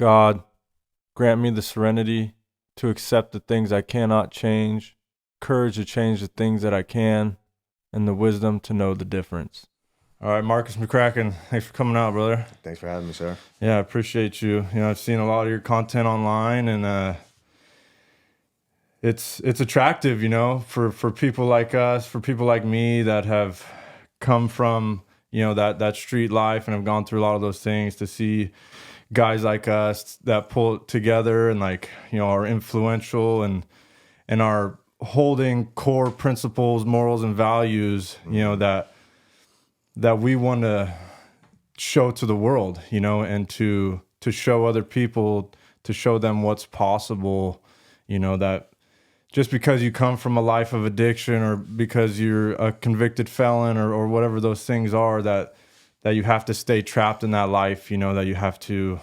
God, grant me the serenity to accept the things I cannot change, courage to change the things that I can, and the wisdom to know the difference. All right, Marcus McCracken, thanks for coming out, brother. Thanks for having me, sir. Yeah, I appreciate you. I've seen a lot of your content online, and it's attractive, for people like us, for people like me that have come from, that street life and have gone through a lot of those things, to see guys like us that pull it together and are influential and are holding core principles, morals, and values, that we want to show to the world, and to show other people, to show them what's possible, that just because you come from a life of addiction or because you're a convicted felon or whatever those things are, that you have to stay trapped in that life, that you have to,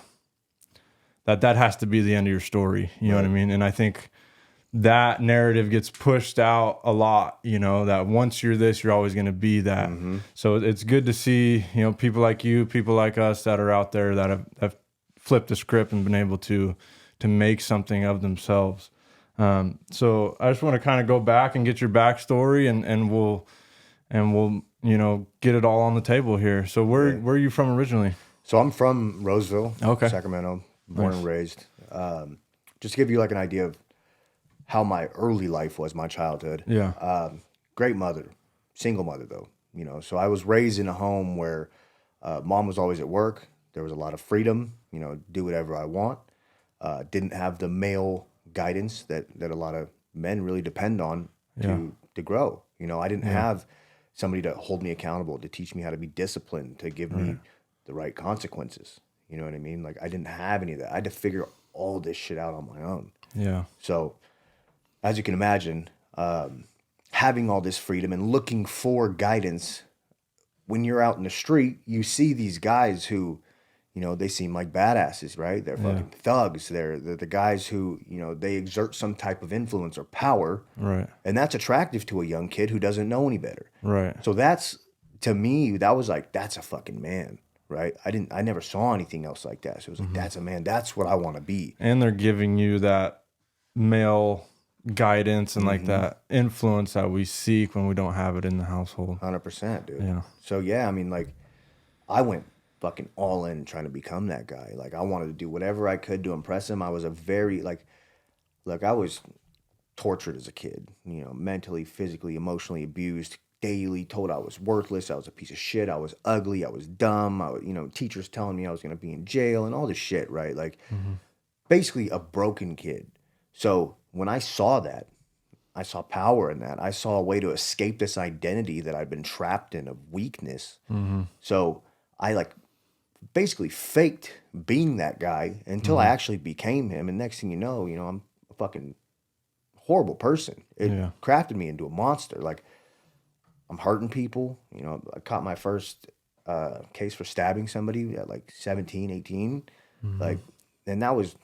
that has to be the end of your story. You know what I mean? And I think that narrative gets pushed out a lot, that once you're this, you're always going to be that. So it's good to see, people like you, people like us that are out there that have flipped the script and been able to make something of themselves. So I just want to kind of go back and get your backstory and we'll get it all on the table here. So where are you from originally? So I'm from Roseville, Okay. Sacramento, born and raised. Just to give you like an idea of how my early life was, my childhood. Yeah. Great mother, single mother though, So I was raised in a home where mom was always at work. There was a lot of freedom, do whatever I want. Didn't have the male guidance that a lot of men really depend on to grow. I didn't have somebody to hold me accountable, to teach me how to be disciplined, to give me the right consequences. You know what I mean? Like I didn't have any of that. I had to figure all this shit out on my own. Yeah. So as you can imagine, having all this freedom and looking for guidance, when you're out in the street, you see these guys who, they seem like badasses, right? They're fucking thugs. They're the guys who, they exert some type of influence or power. Right. And that's attractive to a young kid who doesn't know any better. Right. So that's, to me, that was like, that's a fucking man, right? I never saw anything else like that. So it was like, that's a man. That's what I want to be. And they're giving you that male guidance and like that influence that we seek when we don't have it in the household. 100%, dude. Yeah. So yeah, I mean, like, I went fucking all in trying to become that guy. Like, I wanted to do whatever I could to impress him. I was a very, I was tortured as a kid, mentally, physically, emotionally abused, daily, told I was worthless, I was a piece of shit, I was ugly, I was dumb, I was, teachers telling me I was going to be in jail and all this shit, right? Like, basically a broken kid. So when I saw that, I saw power in that. I saw a way to escape this identity that I'd been trapped in of weakness. So I basically faked being that guy until I actually became him. And next thing you know, I'm a fucking horrible person. It crafted me into a monster. Like, I'm hurting people. I caught my first case for stabbing somebody at 17, 18. And that was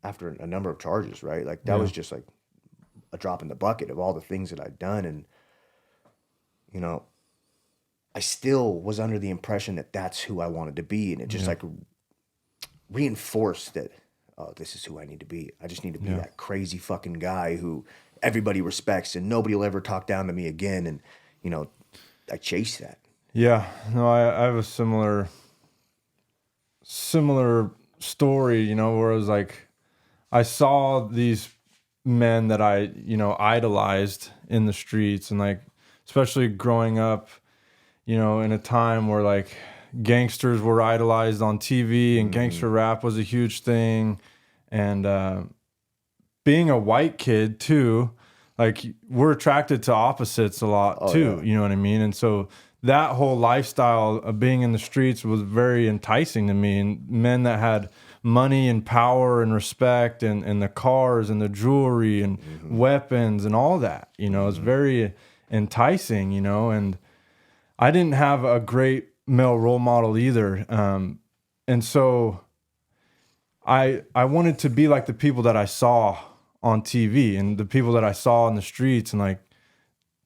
after a number of charges, right? Like, that was just like a drop in the bucket of all the things that I'd done. And, I still was under the impression that that's who I wanted to be. And it just reinforced that, oh, this is who I need to be. I just need to be that crazy fucking guy who everybody respects and nobody will ever talk down to me again. And, I chased that. Yeah. No, I have a similar story, where it was like, I saw these men that I, idolized in the streets, and especially growing up, in a time where gangsters were idolized on TV and gangster rap was a huge thing. And being a white kid too, we're attracted to opposites a lot too, you know what I mean? And so that whole lifestyle of being in the streets was very enticing to me, and men that had money and power and respect and the cars and the jewelry and weapons and all that, it's very enticing, and I didn't have a great male role model either. And so I wanted to be like the people that I saw on TV and the people that I saw in the streets, and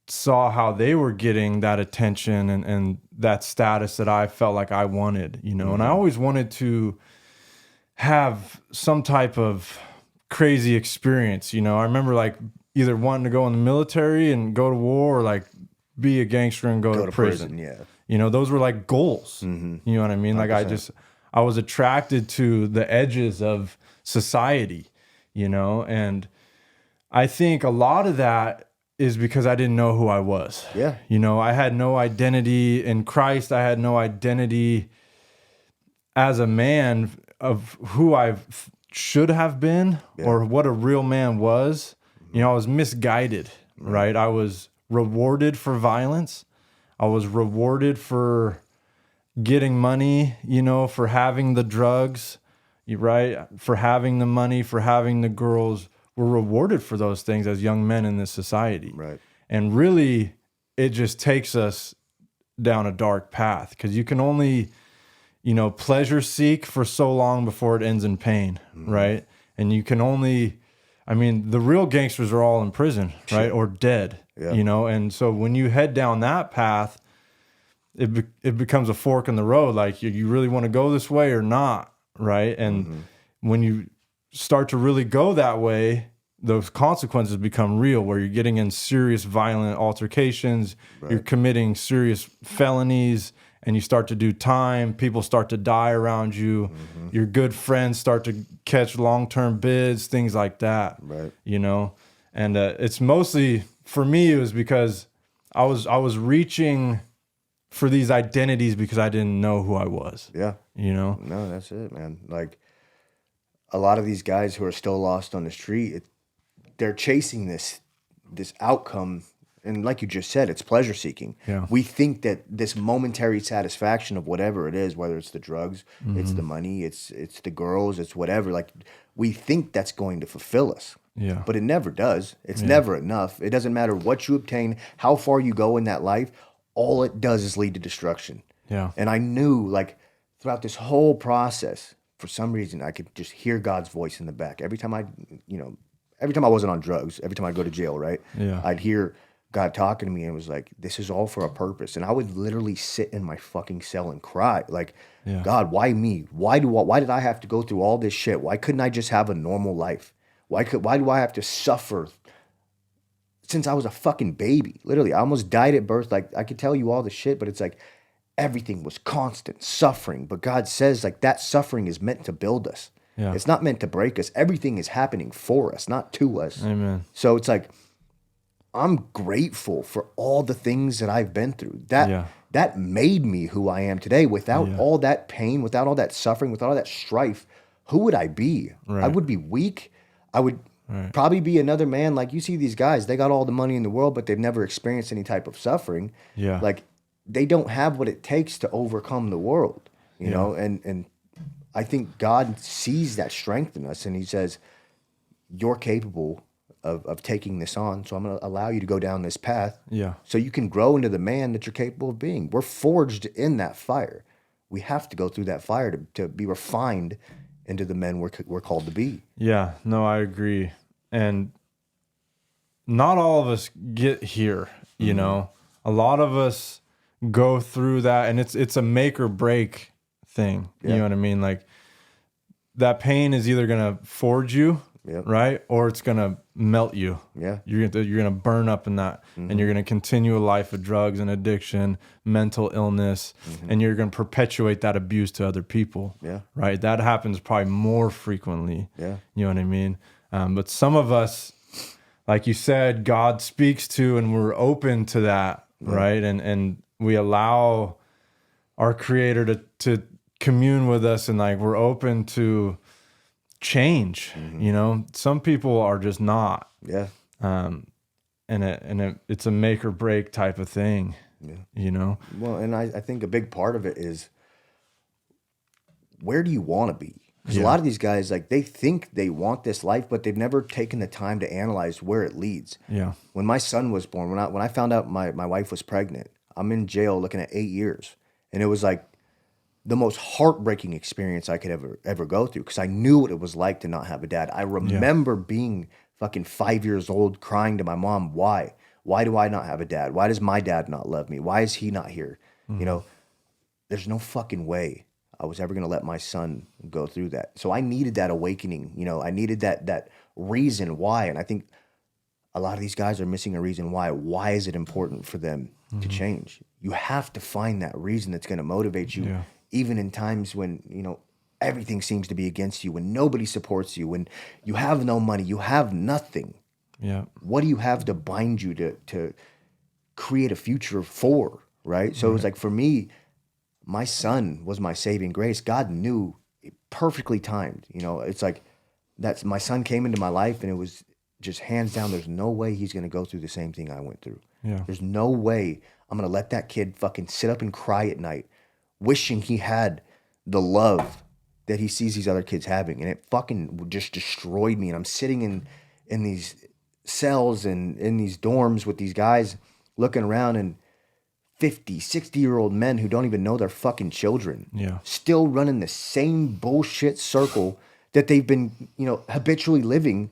saw how they were getting that attention and that status that I felt like I wanted, And I always wanted to have some type of crazy experience. I remember like either wanting to go in the military and go to war, or like be a gangster and go to prison. Yeah. Those were like goals. You know what I mean? 100%. Like I was attracted to the edges of society, and I think a lot of that is because I didn't know who I was. Yeah. I had no identity in Christ. I had no identity as a man of who I should have been or what a real man was. I was misguided, right? I was rewarded for violence. I was rewarded for getting money, for having the drugs, right? For having the money, for having the girls. We're rewarded for those things as young men in this society. Right. And really, it just takes us down a dark path, because you can only, pleasure seek for so long before it ends in pain, right? And you can only, the real gangsters are all in prison, right? Or dead, and so when you head down that path, it becomes a fork in the road. Like, you really want to go this way or not, right? And when you start to really go that way, those consequences become real, where you're getting in serious violent altercations, you're committing serious felonies, and you start to do time. People start to die around you. Your good friends start to catch long-term bids, things like that. Right. And it's mostly, for me, it was because I was reaching for these identities because I didn't know who I was. Yeah. No, that's it, man. Like, a lot of these guys who are still lost on the street, they're chasing this outcome, and like you just said, it's pleasure seeking. Yeah. We think that this momentary satisfaction of whatever it is, whether it's the drugs, it's the money, it's the girls, it's whatever, like, we think that's going to fulfill us. Yeah. But it never does. It's never enough. It doesn't matter what you obtain, how far you go in that life, all it does is lead to destruction. Yeah. And I knew, like, throughout this whole process, for some reason, I could just hear God's voice in the back. Every time I wasn't on drugs, every time I'd go to jail, right? Yeah. I'd hear God talking to me, and it was like, this is all for a purpose. And I would literally sit in my fucking cell and cry. Like, God, why me? Why did I have to go through all this shit? Why couldn't I just have a normal life? Why do I have to suffer since I was a fucking baby? Literally, I almost died at birth. Like, I could tell you all the shit, but it's like, everything was constant suffering. But God says, like, that suffering is meant to build us. Yeah. It's not meant to break us. Everything is happening for us, not to us. Amen. So it's like, I'm grateful for all the things that I've been through. That made me who I am today. Without all that pain, without all that suffering, without all that strife, who would I be? Right. I would be weak. I would probably be another man. Like, you see these guys, they got all the money in the world, but they've never experienced any type of suffering. Yeah. Like, they don't have what it takes to overcome the world, you know? And I think God sees that strength in us, and he says, you're capable of taking this on, so I'm going to allow you to go down this path so you can grow into the man that you're capable of being. We're forged in that fire. We have to go through that fire to be refined into the men we're called to be. Yeah, no, I agree. And not all of us get here, you know. A lot of us go through that, and it's a make or break thing. You know what I mean? Like, that pain is either going to forge you, right? Or it's going to melt you. Yeah. You're going to burn up in that, and you're going to continue a life of drugs and addiction, mental illness, and you're going to perpetuate that abuse to other people. Yeah. Right? That happens probably more frequently. Yeah. You know what I mean? But some of us, like you said, God speaks to, and we're open to that, right? And we allow our Creator to commune with us, and like, we're open to change. You know, some people are just not. Yeah. And it's a make or break type of thing. Yeah. You know. Well, and I think a big part of it is, where do you want to be? Because a lot of these guys, like, they think they want this life, but they've never taken the time to analyze where it leads. Yeah. When my son was born, when I found out my wife was pregnant, I'm in jail looking at 8 years, and it was like the most heartbreaking experience I could ever go through, because I knew what it was like to not have a dad. I remember being fucking 5 years old, crying to my mom, why? Why do I not have a dad? Why does my dad not love me? Why is he not here? You know, there's no fucking way I was ever going to let my son go through that. So I needed that awakening. You know, I needed that reason why. And I think a lot of these guys are missing a reason why. Why is it important for them to change? You have to find that reason that's going to motivate you, even in times when, you know, everything seems to be against you, when nobody supports you, when you have no money, you have nothing. Yeah. What do you have to bind you to create a future for, right? So it was like, for me, my son was my saving grace. God knew, perfectly timed. You know, it's like, that's, my son came into my life, and it was just hands down, there's no way he's going to go through the same thing I went through. Yeah. There's no way I'm going to let that kid fucking sit up and cry at night wishing he had the love that he sees these other kids having. And it fucking just destroyed me. And I'm sitting in these cells and in these dorms with these guys looking around, and 50, 60-year-old men who don't even know their fucking children. Yeah. Still running the same bullshit circle that they've been, you know, habitually living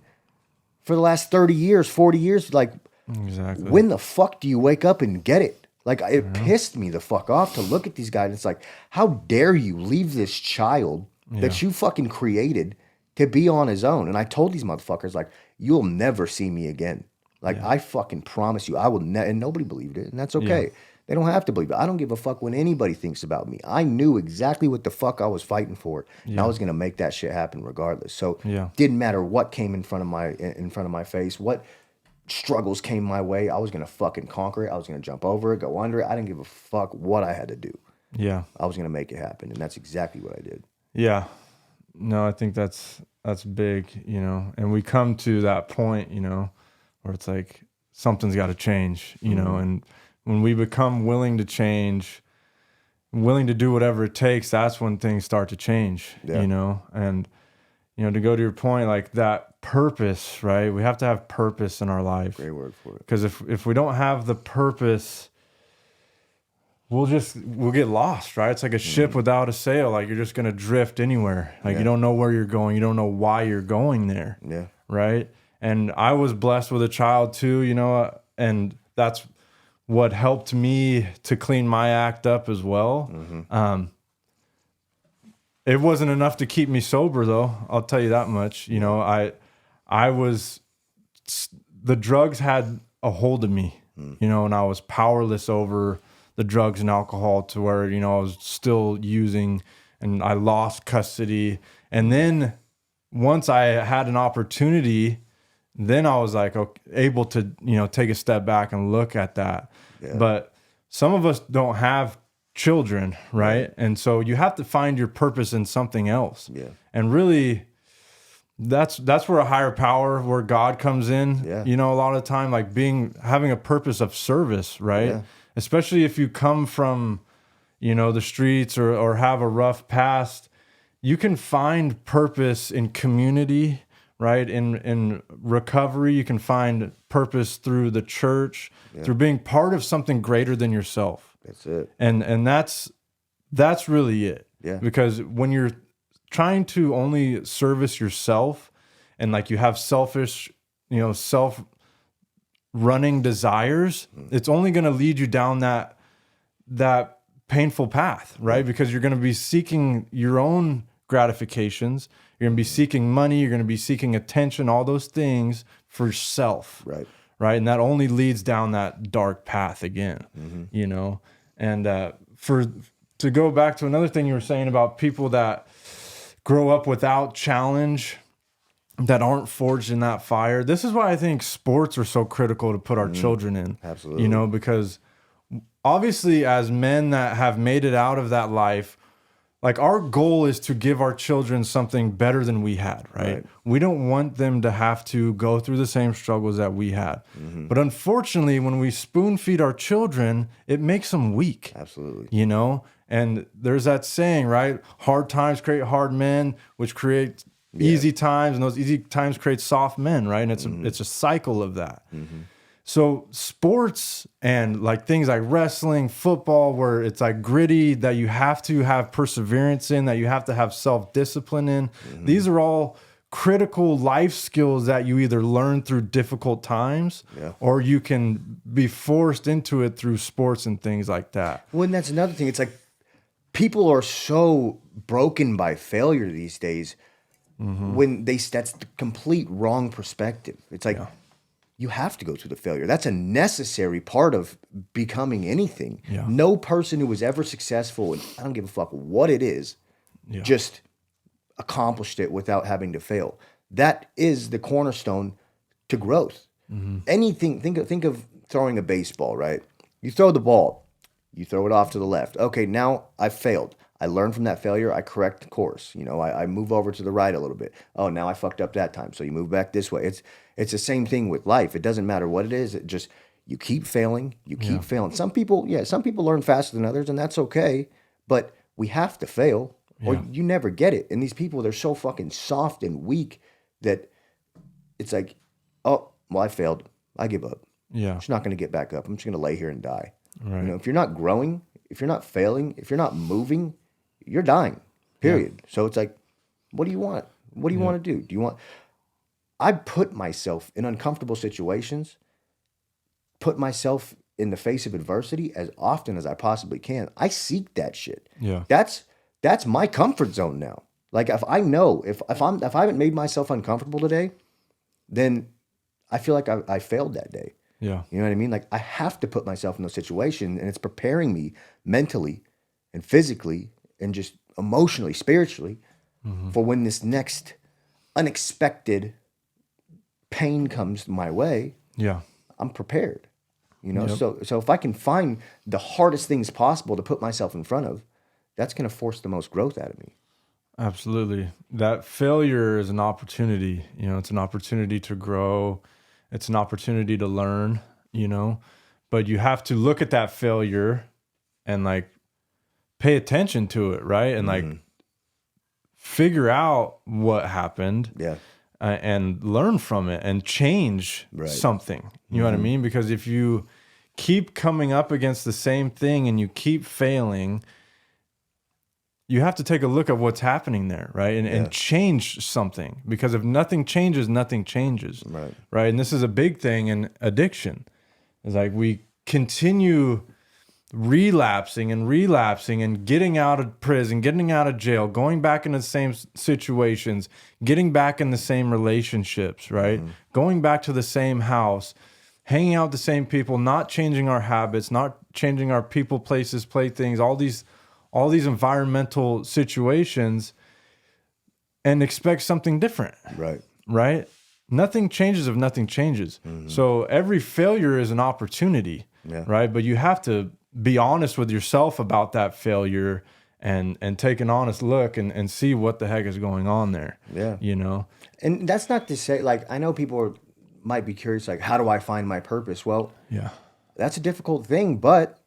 for the last 30 years, 40 years. Like, Exactly. when the fuck do you wake up and get it? Like, it pissed me the fuck off to look at these guys. It's like, how dare you leave this child that you fucking created to be on his own? And I told these motherfuckers, like, you'll never see me again. Like, I fucking promise you, I will and nobody believed it, and that's okay. Yeah. They don't have to believe it. I don't give a fuck what anybody thinks about me. I knew exactly what the fuck I was fighting for, and I was gonna make that shit happen regardless. So didn't matter what came in front of my face, what struggles came my way, I was gonna fucking conquer it. I was gonna jump over it, go under it. I didn't give a fuck what I had to do. Yeah. I was gonna make it happen, and that's exactly what I did. Yeah. No, I think that's big, you know, and we come to that point, you know, where it's like something's got to change, you know, and when we become willing to change, willing to do whatever it takes, that's when things start to change, you know, and, you know, to go to your point, like that purpose, right? We have to have purpose in our life. Great word for it. Because if we don't have the purpose, we'll get lost, right? It's like a ship without a sail. Like, you're just going to drift anywhere. Like, you don't know where you're going. You don't know why you're going there. Yeah. Right. And I was blessed with a child too, you know, and that's what helped me to clean my act up as well. It wasn't enough to keep me sober though. I'll tell you that much. You know, the drugs had a hold of me, you know, and I was powerless over the drugs and alcohol to where, you know, I was still using, and I lost custody. And then once I had an opportunity, then I was like, okay, able to, you know, take a step back and look at that. Yeah. But some of us don't have children, right? And so you have to find your purpose in something else. Yeah. And really, that's where a higher power, where God comes in. Yeah. You know, a lot of the time, like having a purpose of service, right? Yeah. Especially if you come from, you know, the streets or have a rough past, you can find purpose in community, right? In recovery, you can find purpose through the church, through being part of something greater than yourself. That's it. And that's really it. Yeah. Because when you're trying to only service yourself, and like you have selfish, you know, self-running desires, it's only going to lead you down that painful path, right? Because you're going to be seeking your own gratifications. You're going to be seeking money. You're going to be seeking attention, all those things for self. Right. Right. And that only leads down that dark path again, you know? And to go back to another thing you were saying about people that grow up without challenge, that aren't forged in that fire. This is why I think sports are so critical to put our children in. Absolutely. You know, because obviously as men that have made it out of that life, like our goal is to give our children something better than we had, right? We don't want them to have to go through the same struggles that we had. But unfortunately, when we spoon feed our children, it makes them weak. Absolutely. You know? And there's that saying, right? Hard times create hard men, which create easy times, and those easy times create soft men, right? And it's a cycle of that. So sports and like things like wrestling, football, where it's like gritty, that you have to have perseverance in, that you have to have self-discipline in. These are all critical life skills that you either learn through difficult times or you can be forced into it through sports and things like that. Well, and that's another thing. It's like people are so broken by failure these days when that's the complete wrong perspective. It's like, Yeah. you have to go through the failure. That's a necessary part of becoming anything. Yeah. No person who was ever successful, and I don't give a fuck what it is, Yeah. just accomplished it without having to fail. That is the cornerstone to growth. Anything, think of throwing a baseball, right? You throw the ball, you throw it off to the left. Okay, now I failed. I learn from that failure. I correct course. I move over to the right a little bit. Oh, now I fucked up that time. So you move back this way. It's the same thing with life. It doesn't matter what it is. It just, you keep failing. You keep failing. Some people learn faster than others, and that's okay. But we have to fail, or you never get it. And these people, they're so fucking soft and weak that it's like, oh, well, I failed. I give up. Yeah. I'm just not going to get back up. I'm just going to lay here and die. Right. If you're not growing, if you're not failing, if you're not moving, you're dying. Period. So it's like, what do you want? What do you want to do? I put myself in uncomfortable situations, put myself in the face of adversity as often as I possibly can. I seek that shit. Yeah. That's my comfort zone now. Like, if I know, if I haven't made myself uncomfortable today, then I feel like I failed that day. Yeah. You know what I mean? Like, I have to put myself in those situations, and it's preparing me mentally and physically and just emotionally, spiritually, for when this next unexpected pain comes my way. Yeah. I'm prepared. So if I can find the hardest things possible to put myself in front of, that's going to force the most growth out of me. Absolutely. That failure is an opportunity. It's an opportunity to grow. It's an opportunity to learn, but you have to look at that failure and like pay attention to it, right? And like figure out what happened. Yeah. And learn from it and change something. You know what I mean? Because if you keep coming up against the same thing and you keep failing, you have to take a look at what's happening there, right? And change something. Because if nothing changes, nothing changes. Right. And this is a big thing in addiction. It's like we continue relapsing and getting out of prison, getting out of jail, going back into the same situations, getting back in the same relationships, right? Going back to the same house, hanging out with the same people, not changing our habits, not changing our people, places, playthings, all these environmental situations, and expect something different. Right? Nothing changes if nothing changes. So every failure is an opportunity, right? But you have to be honest with yourself about that failure and take an honest look and see what the heck is going on there. Yeah. And that's not to say, like, I know people might be curious, like, how do I find my purpose? Well, that's a difficult thing, but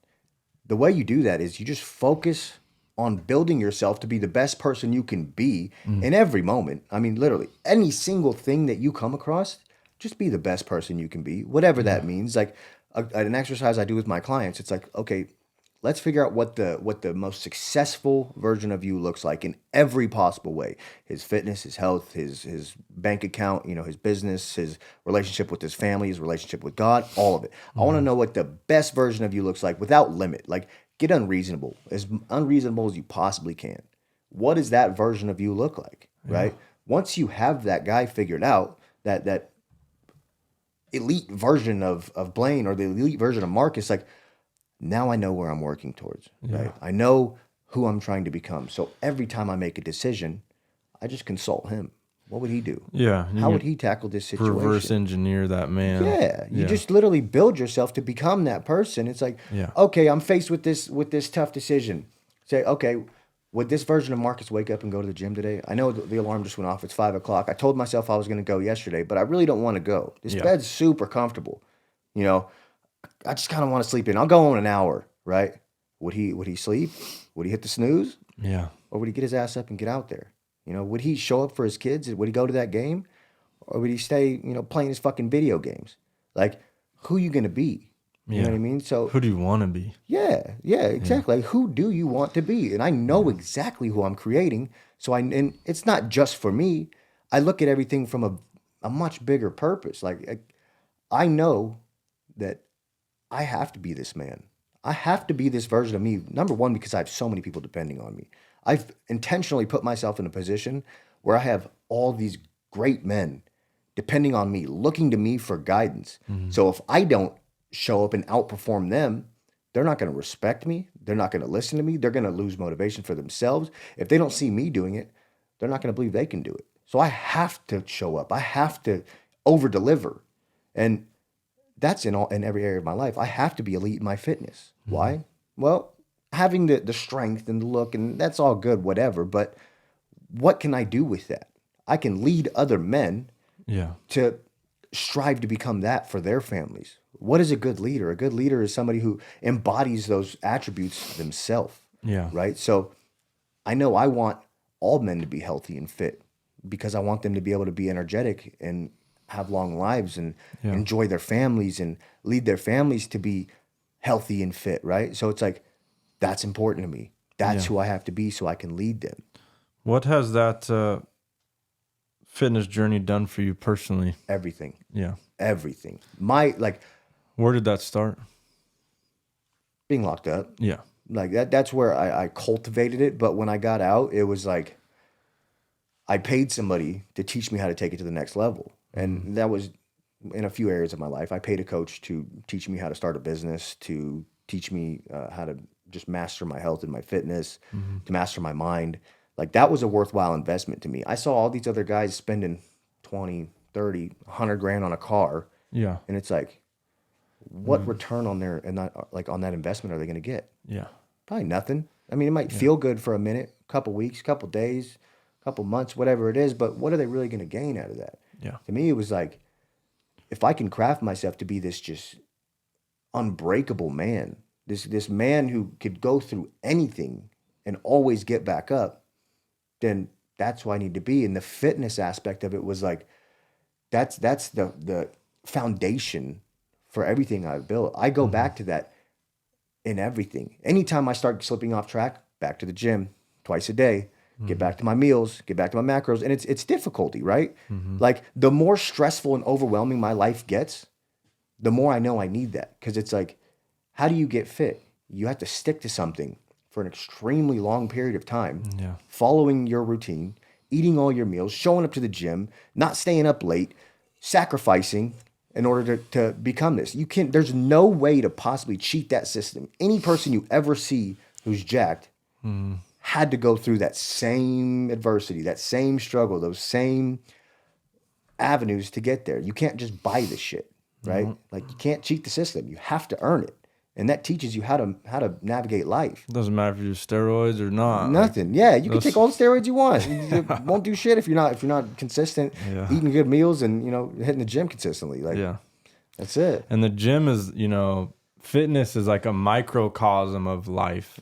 the way you do that is you just focus on building yourself to be the best person you can be in every moment. I mean, literally, any single thing that you come across, just be the best person you can be, whatever that means. Like, an exercise I do with my clients, it's like, okay, let's figure out what the most successful version of you looks like in every possible way. His fitness, his health, his bank account, his business, his relationship with his family, his relationship with God, all of it. I want to know what the best version of you looks like without limit. Like, get unreasonable as you possibly can. What does that version of you look like, right? Once you have that guy figured out, that elite version of Blaine or the elite version of Marcus, like, now I know where I'm working towards, right? I know who I'm trying to become. So every time I make a decision, I just consult him. What would he do? Yeah. How would he tackle this situation? Reverse engineer that man. Yeah. You just literally build yourself to become that person. It's like, okay, I'm faced with this tough decision. Say, okay, would this version of Marcus wake up and go to the gym today? I know the alarm just went off. It's 5:00. I told myself I was going to go yesterday, but I really don't want to go. This bed's super comfortable. I just kind of want to sleep in. I'll go in an hour, right? Would he sleep? Would he hit the snooze? Yeah. Or would he get his ass up and get out there? Would he show up for his kids? Would he go to that game? Or would he stay, playing his fucking video games? Like, who you going to be? You know what I mean? So who do you want to be? Yeah, exactly. Like, who do you want to be? And I know exactly who I'm creating. So and it's not just for me. I look at everything from a much bigger purpose. Like, I know that I have to be this man. I have to be this version of me. Number one, because I have so many people depending on me. I've intentionally put myself in a position where I have all these great men depending on me, looking to me for guidance. So if I don't show up and outperform them, they're not going to respect me. They're not going to listen to me. They're going to lose motivation for themselves. If they don't see me doing it, they're not going to believe they can do it. So I have to show up. I have to over deliver. And that's in every area of my life. I have to be elite in my fitness. Why? Well, having the strength and the look, and that's all good, whatever. But what can I do with that? I can lead other men to strive to become that for their families. What is a good leader? A good leader is somebody who embodies those attributes themselves. Yeah. Right. So I know I want all men to be healthy and fit because I want them to be able to be energetic and have long lives and enjoy their families and lead their families to be healthy and fit. Right. So it's like, that's important to me. That's who I have to be so I can lead them. What has that fitness journey done for you personally? Everything. Yeah. Everything. Where did that start? Being locked up. Yeah. Like that's where I cultivated it. But when I got out, it was like I paid somebody to teach me how to take it to the next level. And that was in a few areas of my life. I paid a coach to teach me how to start a business, to teach me how to just master my health and my fitness, to master my mind. Like that was a worthwhile investment to me. I saw all these other guys spending 20, 30, 100 grand on a car. Yeah. And it's like, what return on on that investment are they going to get? Yeah. Probably nothing. I mean, it might feel good for a minute, couple weeks, couple days, couple months, whatever it is, but what are they really going to gain out of that? Yeah. To me, it was like, if I can craft myself to be this just unbreakable man, this man who could go through anything and always get back up, then that's who I need to be. And the fitness aspect of it was like, that's the foundation for everything I've built. I go back to that in everything. Anytime I start slipping off track, back to the gym twice a day, get back to my meals, get back to my macros. And it's difficulty, right? Like the more stressful and overwhelming my life gets, the more I know I need that. Because it's like, how do you get fit? You have to stick to something for an extremely long period of time, following your routine, eating all your meals, showing up to the gym, not staying up late, sacrificing in order to become this. There's no way to possibly cheat that system. Any person you ever see who's jacked had to go through that same adversity, that same struggle, those same avenues to get there. You can't just buy this shit, right? Like you can't cheat the system. You have to earn it. And that teaches you how to navigate life. It doesn't matter if you use steroids or not. Nothing. Yeah, you can take all the steroids you want. It won't do shit if you're not consistent, eating good meals and hitting the gym consistently. Like that's it. And the gym is, fitness is like a microcosm of life.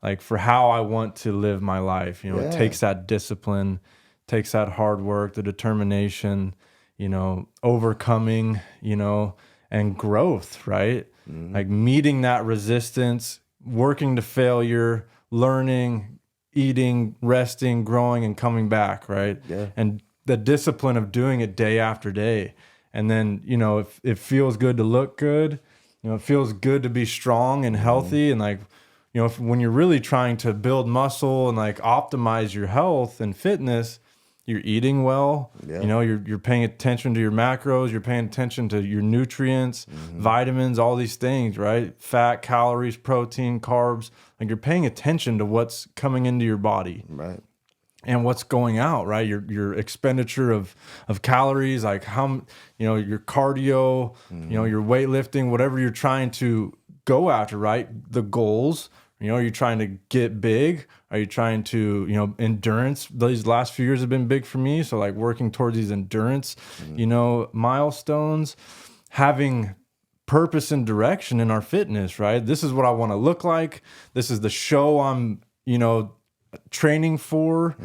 Like for how I want to live my life. It takes that discipline, takes that hard work, the determination, overcoming, and growth, right? Like meeting that resistance, working to failure, learning, eating, resting, growing, and coming back, right? Yeah. And the discipline of doing it day after day. And then, if it feels good to look good, it feels good to be strong and healthy. And like, when you're really trying to build muscle and like optimize your health and fitness, you're eating well, you're paying attention to your macros, you're paying attention to your nutrients, vitamins, all these things, right? Fat, calories, protein, carbs. Like you're paying attention to what's coming into your body. Right. And what's going out, right? Your expenditure of calories, like how, your cardio, your weightlifting, whatever you're trying to go after, right? The goals, are you trying to get big? Are you trying to, endurance? These last few years have been big for me. So like working towards these endurance, milestones, having purpose and direction in our fitness, right? This is what I want to look like. This is the show I'm, training for.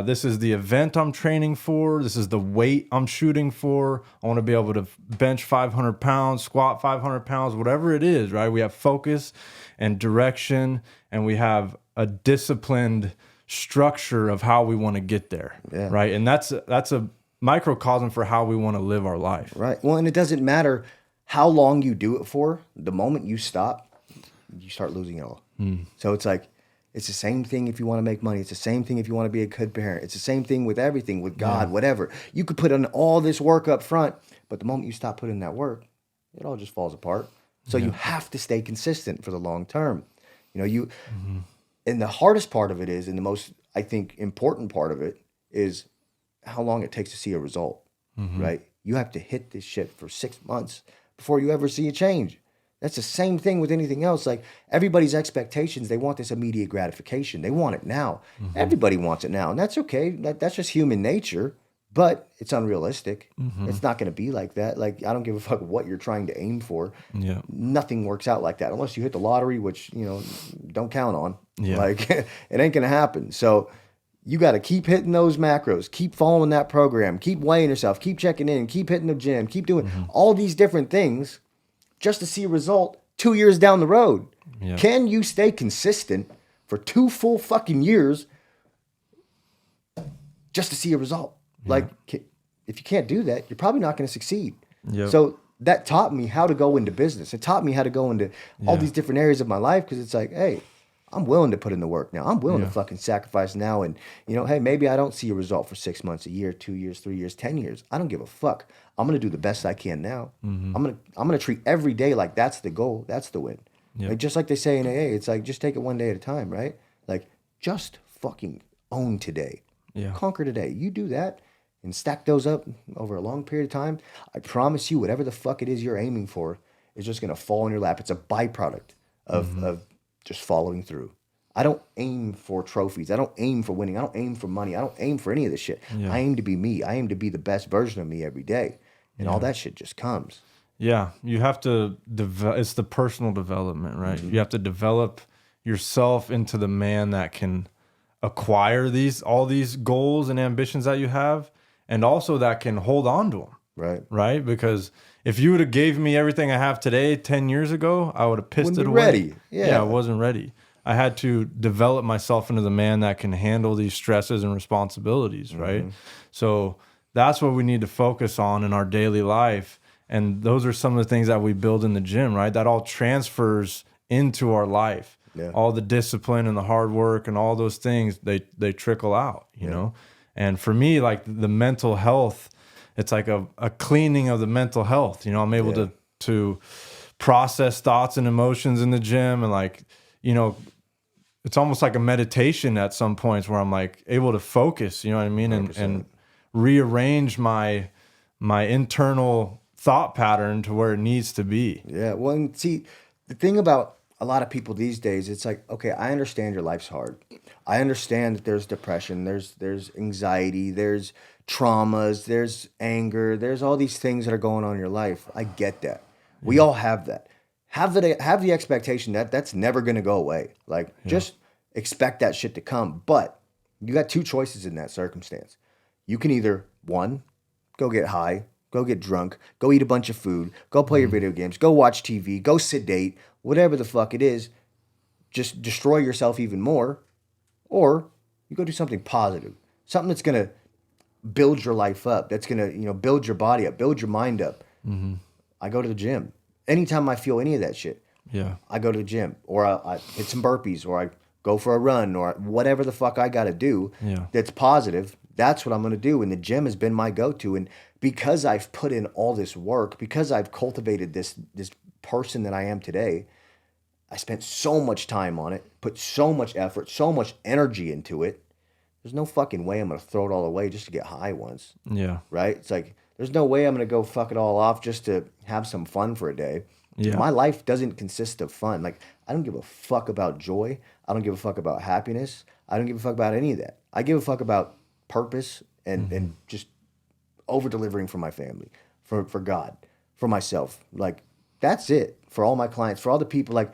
This is the event I'm training for. This is the weight I'm shooting for. I want to be able to bench 500 pounds, squat 500 pounds, whatever it is, right? We have focus and direction, and we have a disciplined structure of how we want to get there, right? And that's a microcosm for how we want to live our life. Right. Well, and it doesn't matter how long you do it for. The moment you stop, you start losing it all. So it's like, It's the same thing if you want to make money. It's the same thing if you want to be a good parent. It's the same thing with everything, with God, whatever. You could put in all this work up front, but the moment you stop putting in that work, it all just falls apart. So you have to stay consistent for the long term. You know, and the hardest part of it is, and the most, I think, important part of it is how long it takes to see a result, right? You have to hit this shit for 6 months before you ever see a change. That's the same thing with anything else. Like everybody's expectations, they want this immediate gratification. They want it now. Everybody wants it now. And that's okay. That's just human nature, but it's unrealistic. It's not going to be like that. Like, I don't give a fuck what you're trying to aim for. Yeah. Nothing works out like that unless you hit the lottery, which, you know, don't count on. Yeah. Like it ain't going to happen. So you got to keep hitting those macros, keep following that program, keep weighing yourself, keep checking in, keep hitting the gym, keep doing all these different things just to see a result 2 years down the road. Yeah. Can you stay consistent for 2 full fucking years just to see a result? Like, if you can't do that, you're probably not going to succeed. Yep. So that taught me how to go into business. It taught me how to go into all these different areas of my life, because it's like, hey, I'm willing to put in the work now. I'm willing to fucking sacrifice now. And, you know, hey, maybe I don't see a result for 6 months, a year, 2 years, 3 years, 10 years. I don't give a fuck. I'm going to do the best I can now. I'm going to treat every day like that's the goal. That's the win. Like, just like they say in AA, it's like, just take it one day at a time, right? Like, just fucking own today. Yeah. Conquer today. You do that and stack those up over a long period of time, I promise you, whatever the fuck it is you're aiming for is just going to fall in your lap. It's a byproduct of just following through. I don't aim for trophies. I don't aim for winning. I don't aim for money. I don't aim for any of this shit. I aim to be me. I aim to be the best version of me every day. And all that shit just comes. Yeah. You have to, it's the personal development, right? You have to develop yourself into the man that can acquire all these goals and ambitions that you have, and also that can hold on to them. Right? Because if you would have gave me everything I have today 10 years ago, I would have pissed it away. Ready. Yeah, I wasn't ready. I had to develop myself into the man that can handle these stresses and responsibilities, right? So that's what we need to focus on in our daily life. And those are some of the things that we build in the gym, right? That all transfers into our life. Yeah. All the discipline and the hard work and all those things, they trickle out, you know? And for me, like the mental health, it's like a cleaning of the mental health. You know, I'm able to process thoughts and emotions in the gym, and like, you know, it's almost like a meditation at some points where I'm like able to focus, you know what I mean? And rearrange my internal thought pattern to where it needs to be. Yeah. Well, and see, the thing about a lot of people these days, it's like, okay, I understand your life's hard. I understand that there's depression, there's anxiety, there's traumas, there's anger, there's all these things that are going on in your life. I get that. We all have that. Have the expectation that that's never going to go away. Like, just expect that shit to come. But you got two choices in that circumstance. You can either, one, go get high, go get drunk, go eat a bunch of food, go play your video games, go watch TV, go sedate, whatever the fuck it is, just destroy yourself even more. Or you go do something positive, something that's going to build your life up, that's going to, you know, build your body up, build your mind up. I go to the gym. Anytime I feel any of that shit, I go to the gym, or I hit some burpees, or I go for a run, or whatever the fuck I got to do that's positive. That's what I'm going to do. And the gym has been my go-to. And because I've put in all this work, because I've cultivated this person that I am today, I spent so much time on it, put so much effort, so much energy into it. There's no fucking way I'm going to throw it all away just to get high once. Yeah. Right? It's like, there's no way I'm going to go fuck it all off just to have some fun for a day. Yeah. My life doesn't consist of fun. Like, I don't give a fuck about joy. I don't give a fuck about happiness. I don't give a fuck about any of that. I give a fuck about purpose and just over-delivering for my family, for God, for myself. Like, that's it. For all my clients, for all the people, like,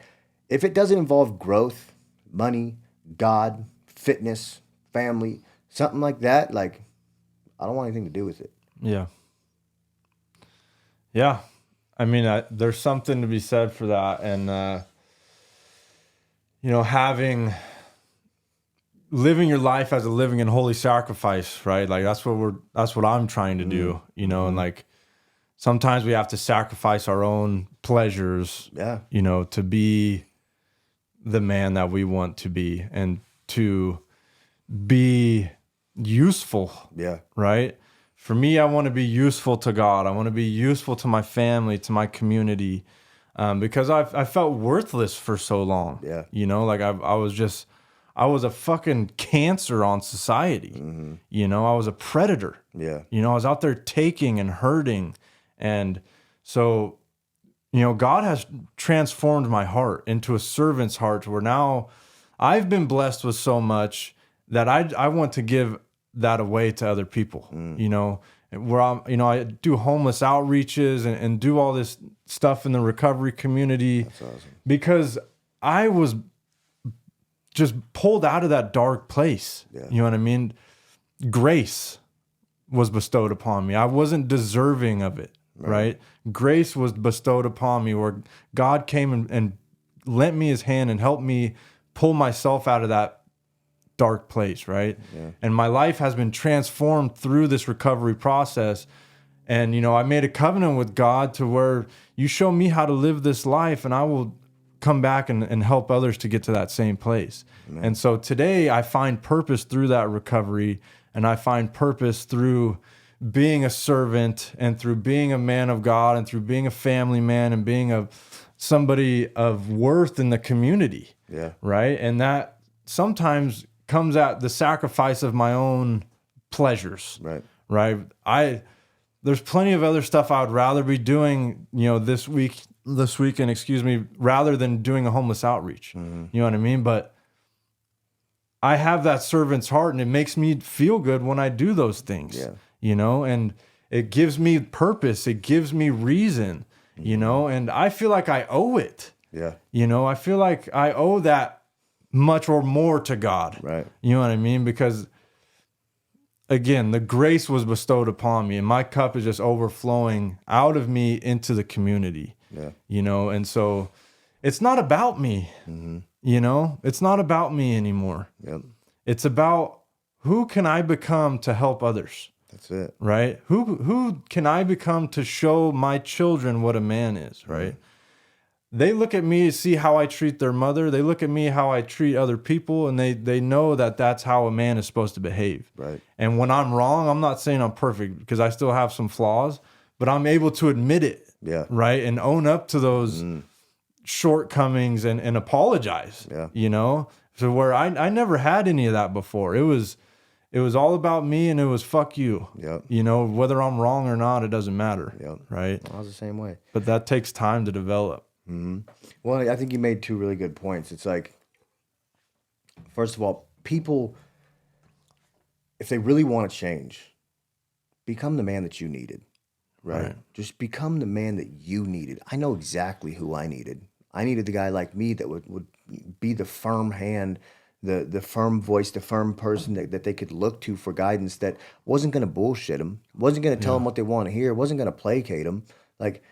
if it doesn't involve growth, money, God, fitness, family, something like that, like, I don't want anything to do with it. Yeah. Yeah. I mean, there's something to be said for that. And, you know, living your life as a living and holy sacrifice, right? Like, that's what I'm trying to do, you know, and like, sometimes we have to sacrifice our own pleasures, you know, to be the man that we want to be and to be useful. Yeah. Right? For me, I want to be useful to God. I want to be useful to my family, to my community, because I felt worthless for so long. Yeah. You know, like I was a fucking cancer on society. You know, I was a predator. Yeah. You know, I was out there taking and hurting. And so, you know, God has transformed my heart into a servant's heart where now I've been blessed with so much that I want to give that away to other people, you know, where I do homeless outreaches and do all this stuff in the recovery community. That's awesome. Because I was just pulled out of that dark place. Yeah. You know what I mean? Grace was bestowed upon me. I wasn't deserving of it, right? Grace was bestowed upon me where God came and lent me his hand and helped me pull myself out of that dark place, right? Yeah. And my life has been transformed through this recovery process. And, you know, I made a covenant with God to where you show me how to live this life and I will come back and help others to get to that same place. Amen. And so today I find purpose through that recovery, and I find purpose through being a servant and through being a man of God and through being a family man and being somebody of worth in the community. Yeah. Right? And that sometimes comes at the sacrifice of my own pleasures. Right. Right. There's plenty of other stuff I would rather be doing, you know, this weekend, rather than doing a homeless outreach. You know what I mean? But I have that servant's heart, and it makes me feel good when I do those things. Yeah. You know, and it gives me purpose. It gives me reason, you know, and I feel like I owe it. Yeah. You know, I feel like I owe that much or more to God. Right. You know what I mean? Because again, the grace was bestowed upon me, and my cup is just overflowing out of me into the community. Yeah. You know, and so it's not about me. You know, it's not about me anymore. Yep. It's about who can I become to help others. That's it. Right? Who can I become to show my children what a man is, right? They look at me to see how I treat their mother. They look at me how I treat other people, and they know that that's how a man is supposed to behave. Right. And when I'm wrong, I'm not saying I'm perfect because I still have some flaws, but I'm able to admit it. Yeah. Right? And own up to those shortcomings and apologize. Yeah. You know? So where I never had any of that before. It was all about me, and it was fuck you. Yep. You know, whether I'm wrong or not, it doesn't matter. Yep. Right? I was the same way. But that takes time to develop. Well, I think you made two really good points. It's like, first of all, people, if they really want to change, become the man that you needed, right? Just become the man that you needed. I know exactly who I needed. I needed the guy like me that would be the firm hand, the firm voice, the firm person that they could look to for guidance, that wasn't going to bullshit them, wasn't going to tell them what they want to hear, wasn't going to placate them. Like,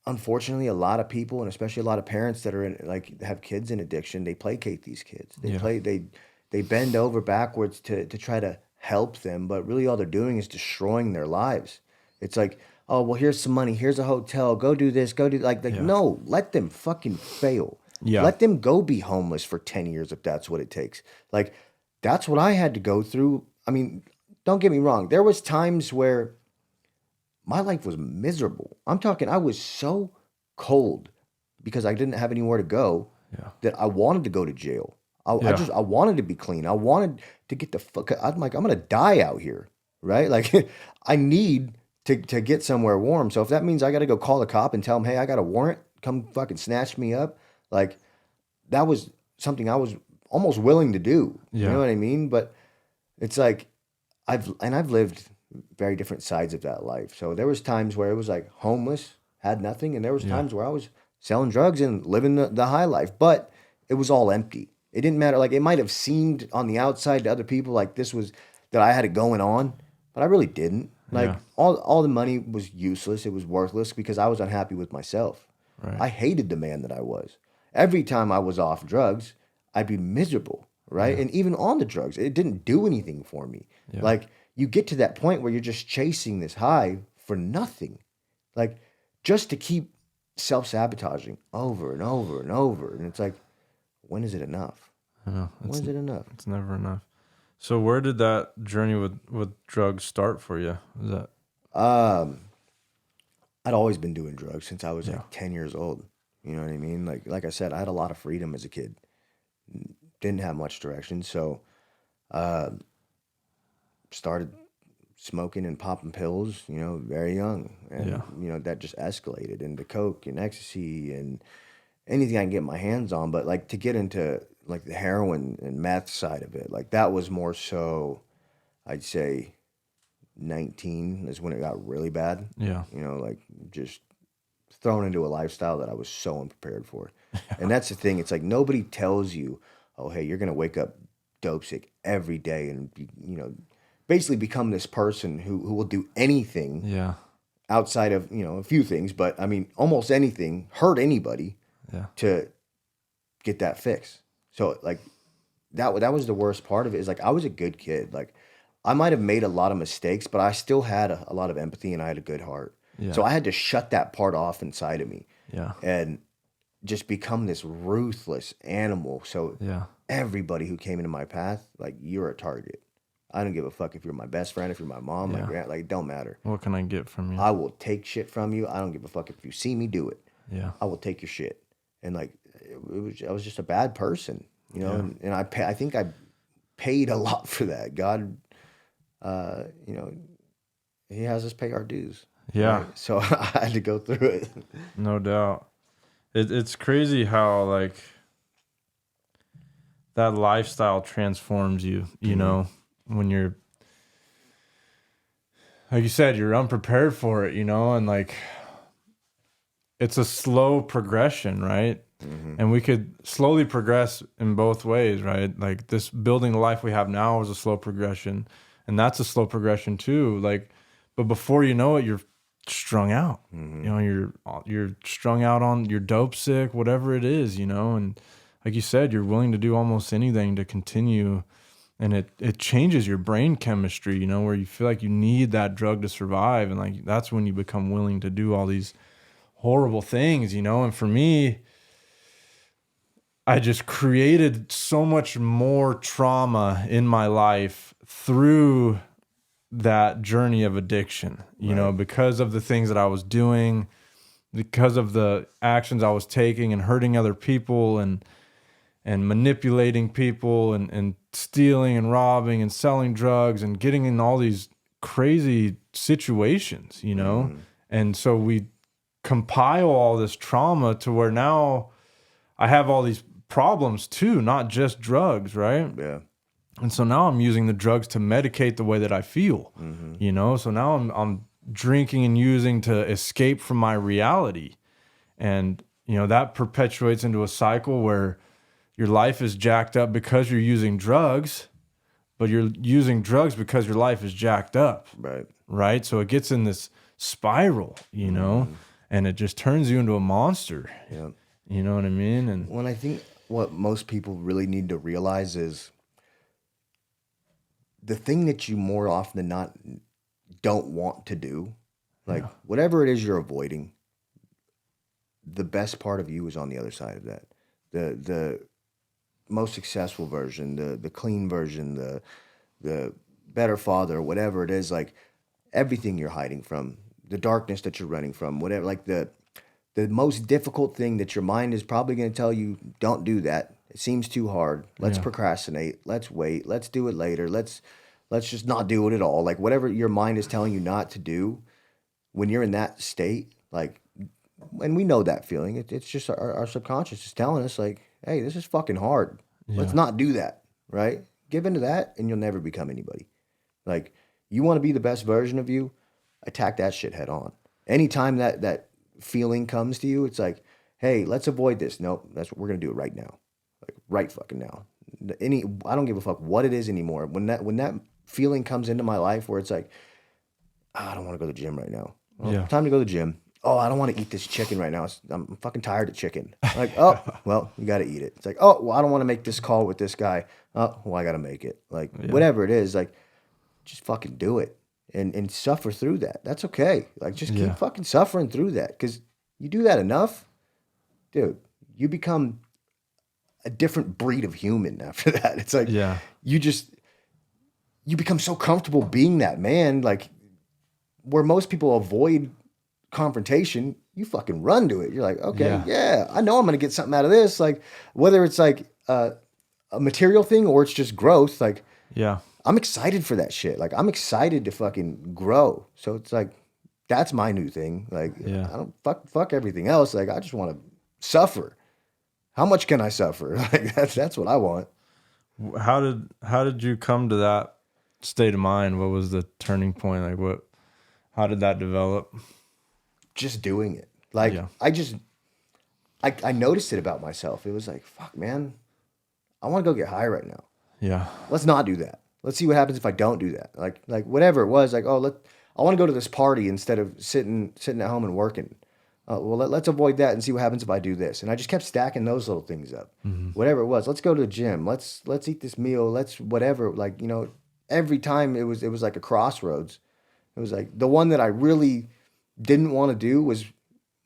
unfortunately, a lot of people, and especially a lot of parents that are in, like, have kids in addiction, they placate these kids. They bend over backwards to try to help them, but really all they're doing is destroying their lives. It's like, oh, well, here's some money, here's a hotel, go do this, go do no, let them fucking fail. Yeah. Let them go be homeless for 10 years if that's what it takes. Like, that's what I had to go through. I mean, don't get me wrong. There was times where my life was miserable. I'm talking, I was so cold because I didn't have anywhere to go that I wanted to go to jail. I wanted to be clean. I wanted to get the fuck. I'm like, I'm gonna die out here, right? Like, I need to get somewhere warm. So if that means I got to go call the cop and tell him, hey, I got a warrant, come fucking snatch me up, like, that was something I was almost willing to do. Yeah. You know what I mean? But it's like, I've lived very different sides of that life. So there was times where it was like homeless, had nothing, and there was times where I was selling drugs and living the high life, but it was all empty. It didn't matter. Like, it might have seemed on the outside to other people like that I had it going on, but I really didn't. Like, all the money was useless. It was worthless because I was unhappy with myself. Right. I hated the man that I was. Every time I was off drugs, I'd be miserable, right? And even on the drugs, it didn't do anything for me. Yeah. Like, you get to that point where you're just chasing this high for nothing. Like, just to keep self-sabotaging over and over and over. And it's like, when is it enough? I know. When is it enough? It's never enough. So where did that journey with drugs start for you? Was that Um, I'd always been doing drugs since I was yeah, like 10 years old. You know what I mean? Like I said, I had a lot of freedom as a kid. Didn't have much direction, so uh, started smoking and popping pills, very young. And, yeah, that just escalated into coke and ecstasy and anything I can get my hands on. But like to get into like the heroin and meth side of it, like that was more so, I'd say 19 is when it got really bad. yeah, Like just thrown into a lifestyle that I was so unprepared for. And that's the thing. It's like nobody tells you, oh, hey, you're going to wake up dope sick every day and, basically become this person who will do anything yeah, outside of, a few things, but I mean, almost anything, hurt anybody yeah, to get that fix. So like that was the worst part of it is like I was a good kid. Like I might have made a lot of mistakes, but I still had a lot of empathy and I had a good heart. So yeah, I had to shut that part off inside of me yeah, and just become this ruthless animal. So yeah, everybody who came into my path, like you're a target. I don't give a fuck if you're my best friend, if you're my mom, my yeah. grand, like it don't matter. What can I get from you? I will take shit from you. I don't give a fuck if you see me do it. Yeah, I will take your shit. And like I was just a bad person, yeah, and I think I paid a lot for that. God, he has us pay our dues, yeah. right? So I had to go through it. No doubt. It's crazy how like that lifestyle transforms you, when you're like you said, you're unprepared for it, and like it's a slow progression, right? Mm-hmm. And we could slowly progress in both ways, right? Like this building the life we have now is a slow progression, and that's a slow progression too. Like, but before you know it, you're strung out. Mm-hmm. You're strung out on you're dope sick, whatever it is, and like you said, you're willing to do almost anything to continue, and it changes your brain chemistry, where you feel like you need that drug to survive, and like that's when you become willing to do all these horrible things, and for me, I just created so much more trauma in my life through that journey of addiction, Right. because of the things that I was doing, because of the actions I was taking and hurting other people and manipulating people and stealing and robbing and selling drugs and getting in all these crazy situations, Mm-hmm. And so we compile all this trauma to where now I have all these problems too, not just drugs, right? Yeah. And so now I'm using the drugs to medicate the way that I feel, Mm-hmm. So now I'm drinking and using to escape from my reality. And, that perpetuates into a cycle where your life is jacked up because you're using drugs, but you're using drugs because your life is jacked up, Right. right? So it gets in this spiral, Mm-hmm. and it just turns you into a monster. Yeah. You know what I mean? And When I think what most people really need to realize is the thing that you more often than not don't want to do, like yeah, whatever it is you're avoiding, the best part of you is on the other side of that. The most successful version, the clean version, the better father, whatever it is, like everything you're hiding from, the darkness that you're running from, whatever, like the most difficult thing that your mind is probably going to tell you, don't do that. It seems too hard. Let's yeah, procrastinate. Let's wait. Let's do it later. Let's just not do it at all. Like whatever your mind is telling you not to do, when you're in that state, like, and we know that feeling. It's just our subconscious is telling us like, hey, this is fucking hard. Let's yeah, not do that, right? Give into that, and you'll never become anybody. Like, you want to be the best version of you, attack that shit head on. Anytime that feeling comes to you, it's like, hey, let's avoid this. Nope, that's what we're gonna do it right now, like right fucking now. I don't give a fuck what it is anymore. When that feeling comes into my life where it's like, I don't want to go to the gym right now. Well, yeah, time to go to the gym. Oh, I don't want to eat this chicken right now. I'm fucking tired of chicken. Like, oh, well, you got to eat it. It's like, oh, well, I don't want to make this call with this guy. Oh, well, I got to make it. Like, yeah, whatever it is, like, just fucking do it and suffer through that. That's okay. Like, just keep yeah, fucking suffering through that because you do that enough, dude, you become a different breed of human after that. It's like Yeah. you become so comfortable being that man, like where most people avoid confrontation, you fucking run to it. You're like, okay, yeah, I know I'm gonna get something out of this. Like whether it's like a material thing or it's just growth, like Yeah. I'm excited for that shit. Like I'm excited to fucking grow. So it's like that's my new thing. Like Yeah. I don't fuck everything else. Like I just want to suffer. How much can I suffer? Like that's what I want. How did you come to that state of mind? What was the turning point? Like how did that develop? Just doing it. Like Yeah. I noticed it about myself. It was like, fuck man, I want to go get high right now. Yeah. Let's not do that. Let's see what happens if I don't do that. Like whatever it was, like, oh, I want to go to this party instead of sitting at home and working. Well, let's avoid that and see what happens if I do this. And I just kept stacking those little things up. Whatever it was, let's go to the gym. Let's eat this meal. Let's whatever. Like, you know, every time it was like a crossroads. It was like the one that I really didn't want to do was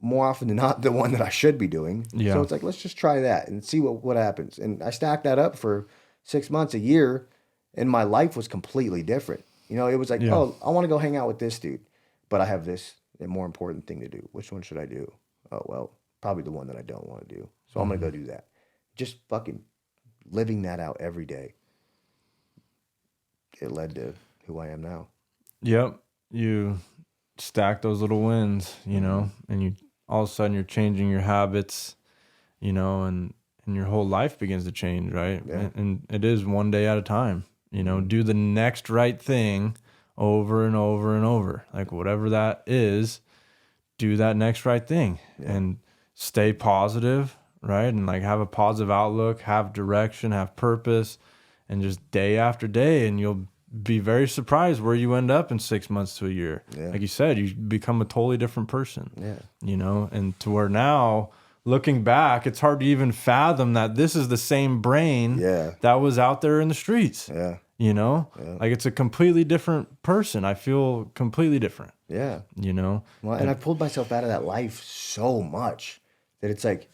more often than not the one that I should be doing. Yeah. So it's like, let's just try that and see what happens. And I stacked that up for 6 months, a year, and my life was completely different. You know, it was like, oh, I want to go hang out with this dude, but I have this more important thing to do. Which one should I do? Oh, well, probably the one that I don't want to do. So I'm going to go do that. Just fucking living that out every day. It led to who I am now. Yep. You stack those little wins, you know, and you all of a sudden you're changing your habits, you know, and your whole life begins to change, right? Yeah. And it is one day at a time, you know, do the next right thing over and over and over. Like whatever that is, do that next right thing and stay positive, right? And like have a positive outlook, have direction, have purpose, and just day after day, and you'll be very surprised where you end up in 6 months to a year. Yeah. Like you said, you become a totally different person. Yeah. You know, and to where now, looking back, it's hard to even fathom that this is the same brain that was out there in the streets. Yeah. You know, like it's a completely different person. I feel completely different. Yeah. You know, Well, and I pulled myself out of that life so much that it's like,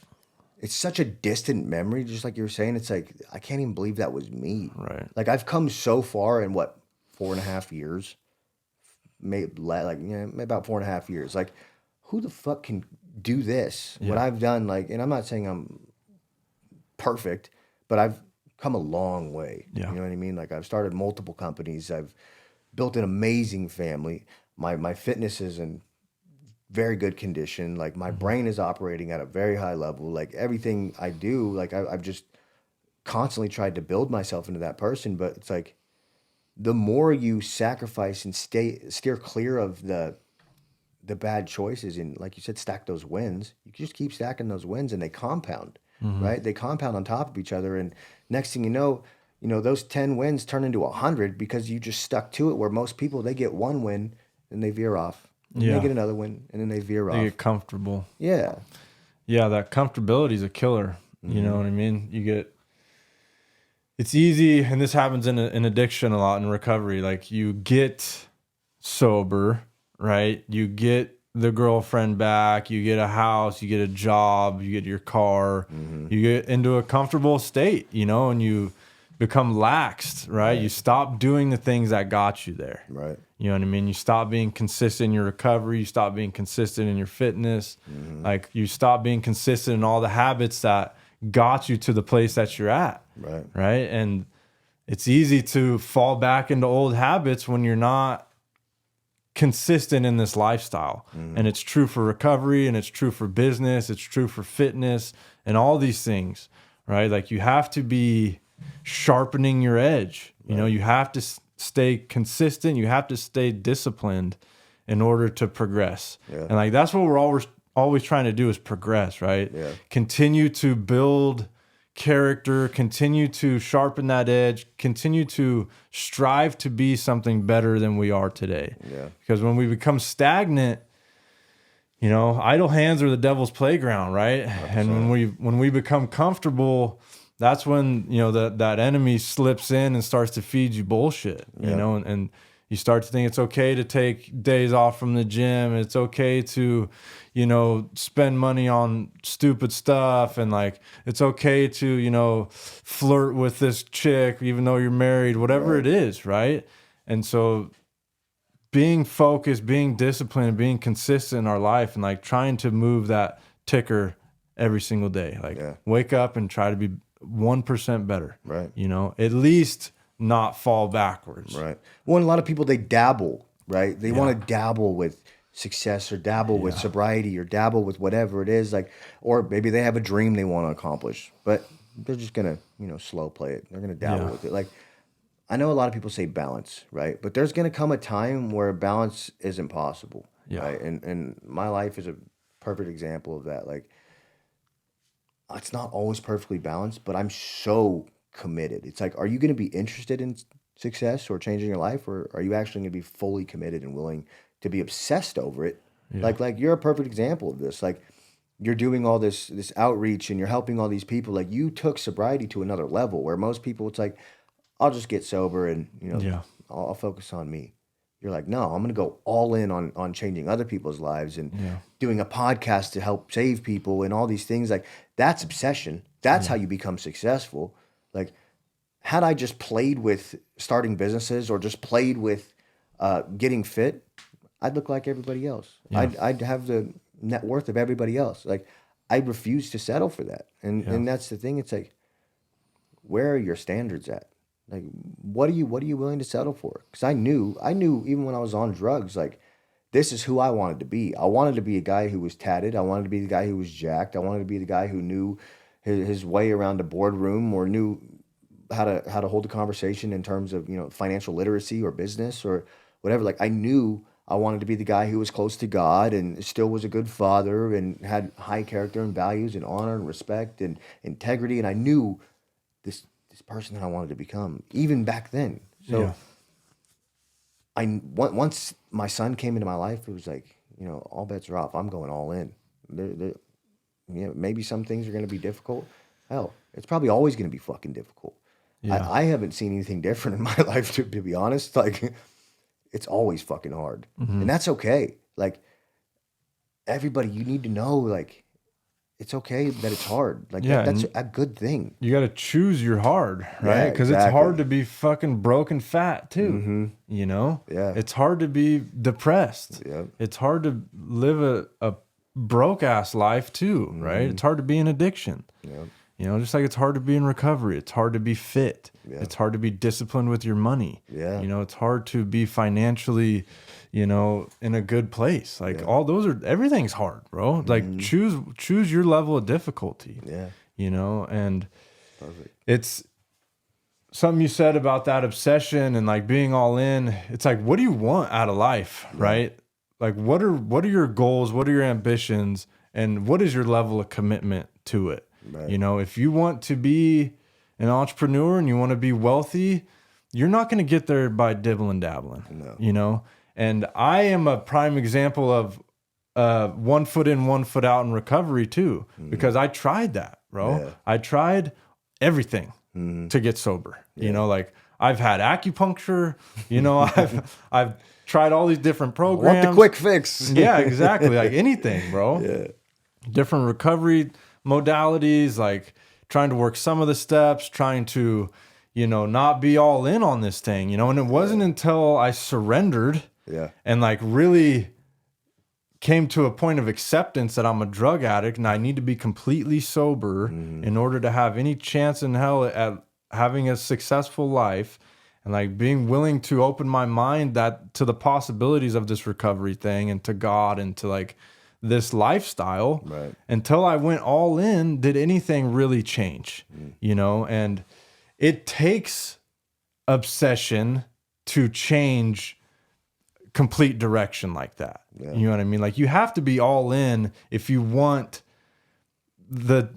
it's such a distant memory. Just like you were saying, it's like, I can't even believe that was me. Right. Like I've come so far in what, 4.5 years, maybe like, you know, about 4.5 years. Like who the fuck can do this? What I've done, like, and I'm not saying I'm perfect, but I've come a long way. Yeah. You know what I mean? Like I've started multiple companies. I've built an amazing family. My fitness is in very good condition. Like my brain is operating at a very high level. Like everything I do, like I've just constantly tried to build myself into that person. But it's like the more you sacrifice and steer clear of the bad choices and, like you said, stack those wins, you just keep stacking those wins and they compound, right? They compound on top of each other. And next thing you know, those 10 wins turn into 100 because you just stuck to it, where most people, they get one win and they veer off. And they get another win and then they veer off. They get comfortable. Yeah. Yeah, that comfortability is a killer. You know what I mean? It's easy, and this happens in addiction a lot in recovery. Like you get sober, right? You get the girlfriend back, you get a house, you get a job, you get your car, you get into a comfortable state, you know, and you become laxed, right? You stop doing the things that got you there. Right. You know what I mean? You stop being consistent in your recovery. You stop being consistent in your fitness. Like you stop being consistent in all the habits that got you to the place that you're at. Right. Right. And it's easy to fall back into old habits when you're not consistent in this lifestyle. And it's true for recovery, and it's true for business. It's true for fitness and all these things, right? Like you have to be sharpening your edge. You know, you have to stay consistent. You have to stay disciplined in order to progress. And like, that's what we're always trying to do, is progress, right? Yeah. Continue to build character, continue to sharpen that edge, continue to strive to be something better than we are today. Yeah. Because when we become stagnant, you know, idle hands are the devil's playground, right? 100%. And when we become comfortable, that's when, you know, that enemy slips in and starts to feed you bullshit, you know, and You start to think it's okay to take days off from the gym. It's okay to, you know, spend money on stupid stuff. And like, it's okay to, you know, flirt with this chick, even though you're married, whatever it is. Right. And so being focused, being disciplined, being consistent in our life, and like trying to move that ticker every single day, like wake up and try to be 1% better. Right. You know, at least not fall backwards. Right. Well, a lot of people, they dabble, right? They want to dabble with success or dabble with sobriety or dabble with whatever it is, like, or maybe they have a dream they want to accomplish, but they're just going to, you know, slow play it. They're going to dabble with it. Like, I know a lot of people say balance, right? But there's going to come a time where balance isn't possible, right? And my life is a perfect example of that. Like, it's not always perfectly balanced, but I'm so committed. It's like, are you going to be interested in success or changing your life, or are you actually going to be fully committed and willing to be obsessed over it? Like you're a perfect example of this. Like, you're doing all this outreach and you're helping all these people. Like, you took sobriety to another level where most people, it's like, I'll just get sober and, you know, I'll focus on me. You're like, no, I'm going to go all in on changing other people's lives and doing a podcast to help save people and all these things. Like, that's obsession. That's how you become successful. Like, had I just played with starting businesses or just played with getting fit, I'd look like everybody else. I'd have the net worth of everybody else. Like, I refuse to settle for that. And that's the thing. It's like, where are your standards at? Like, what are you willing to settle for? Because I knew even when I was on drugs, like, this is who I wanted to be. I wanted to be a guy who was tatted. I wanted to be the guy who was jacked. I wanted to be the guy who knew his way around a boardroom or knew how to hold a conversation in terms of, you know, financial literacy or business or whatever. Like, I knew I wanted to be the guy who was close to God and still was a good father and had high character and values and honor and respect and integrity. And I knew this person that I wanted to become, even back then. So once my son came into my life, it was like, you know, all bets are off. I'm going all in. You know, maybe some things are going to be difficult. Hell, it's probably always going to be fucking difficult. I haven't seen anything different in my life, to be honest. Like, it's always fucking hard. And that's okay. Like, everybody, you need to know, like, it's okay that it's hard. Like, that's a good thing. You got to choose your hard, right? Because it's hard to be fucking broke and fat too. You know? Yeah. It's hard to be depressed. Yeah. It's hard to live a broke ass life too, right? It's hard to be in addiction. Yeah. You know, just like it's hard to be in recovery. It's hard to be fit. Yeah. It's hard to be disciplined with your money. Yeah. You know, it's hard to be financially, you know, in a good place. Like, all those everything's hard, bro. Like, choose your level of difficulty. Yeah. You know, and it's something you said about that obsession and like being all in. It's like, what do you want out of life, right? Like, what are your goals? What are your ambitions? And what is your level of commitment to it? Right. You know, if you want to be an entrepreneur and you want to be wealthy, you're not going to get there by dibbling dabbling. No. You know, and I am a prime example of 1 foot in, 1 foot out in recovery too, because I tried that, bro. Yeah. I tried everything to get sober. Yeah. You know, like, I've had acupuncture. You know, I've tried all these different programs. Want the quick fix? Yeah, exactly. Like, anything, bro. Yeah. Different recovery modalities, like trying to work some of the steps, trying to, you know, not be all in on this thing, you know. And it wasn't until I surrendered and like really came to a point of acceptance that I'm a drug addict and I need to be completely sober in order to have any chance in hell at having a successful life, and like being willing to open my mind to the possibilities of this recovery thing and to God and to like this lifestyle. Right. Until I went all in, did anything really change? You know, and it takes obsession to change complete direction like that. Yeah. You know what I mean? Like, you have to be all in if you want the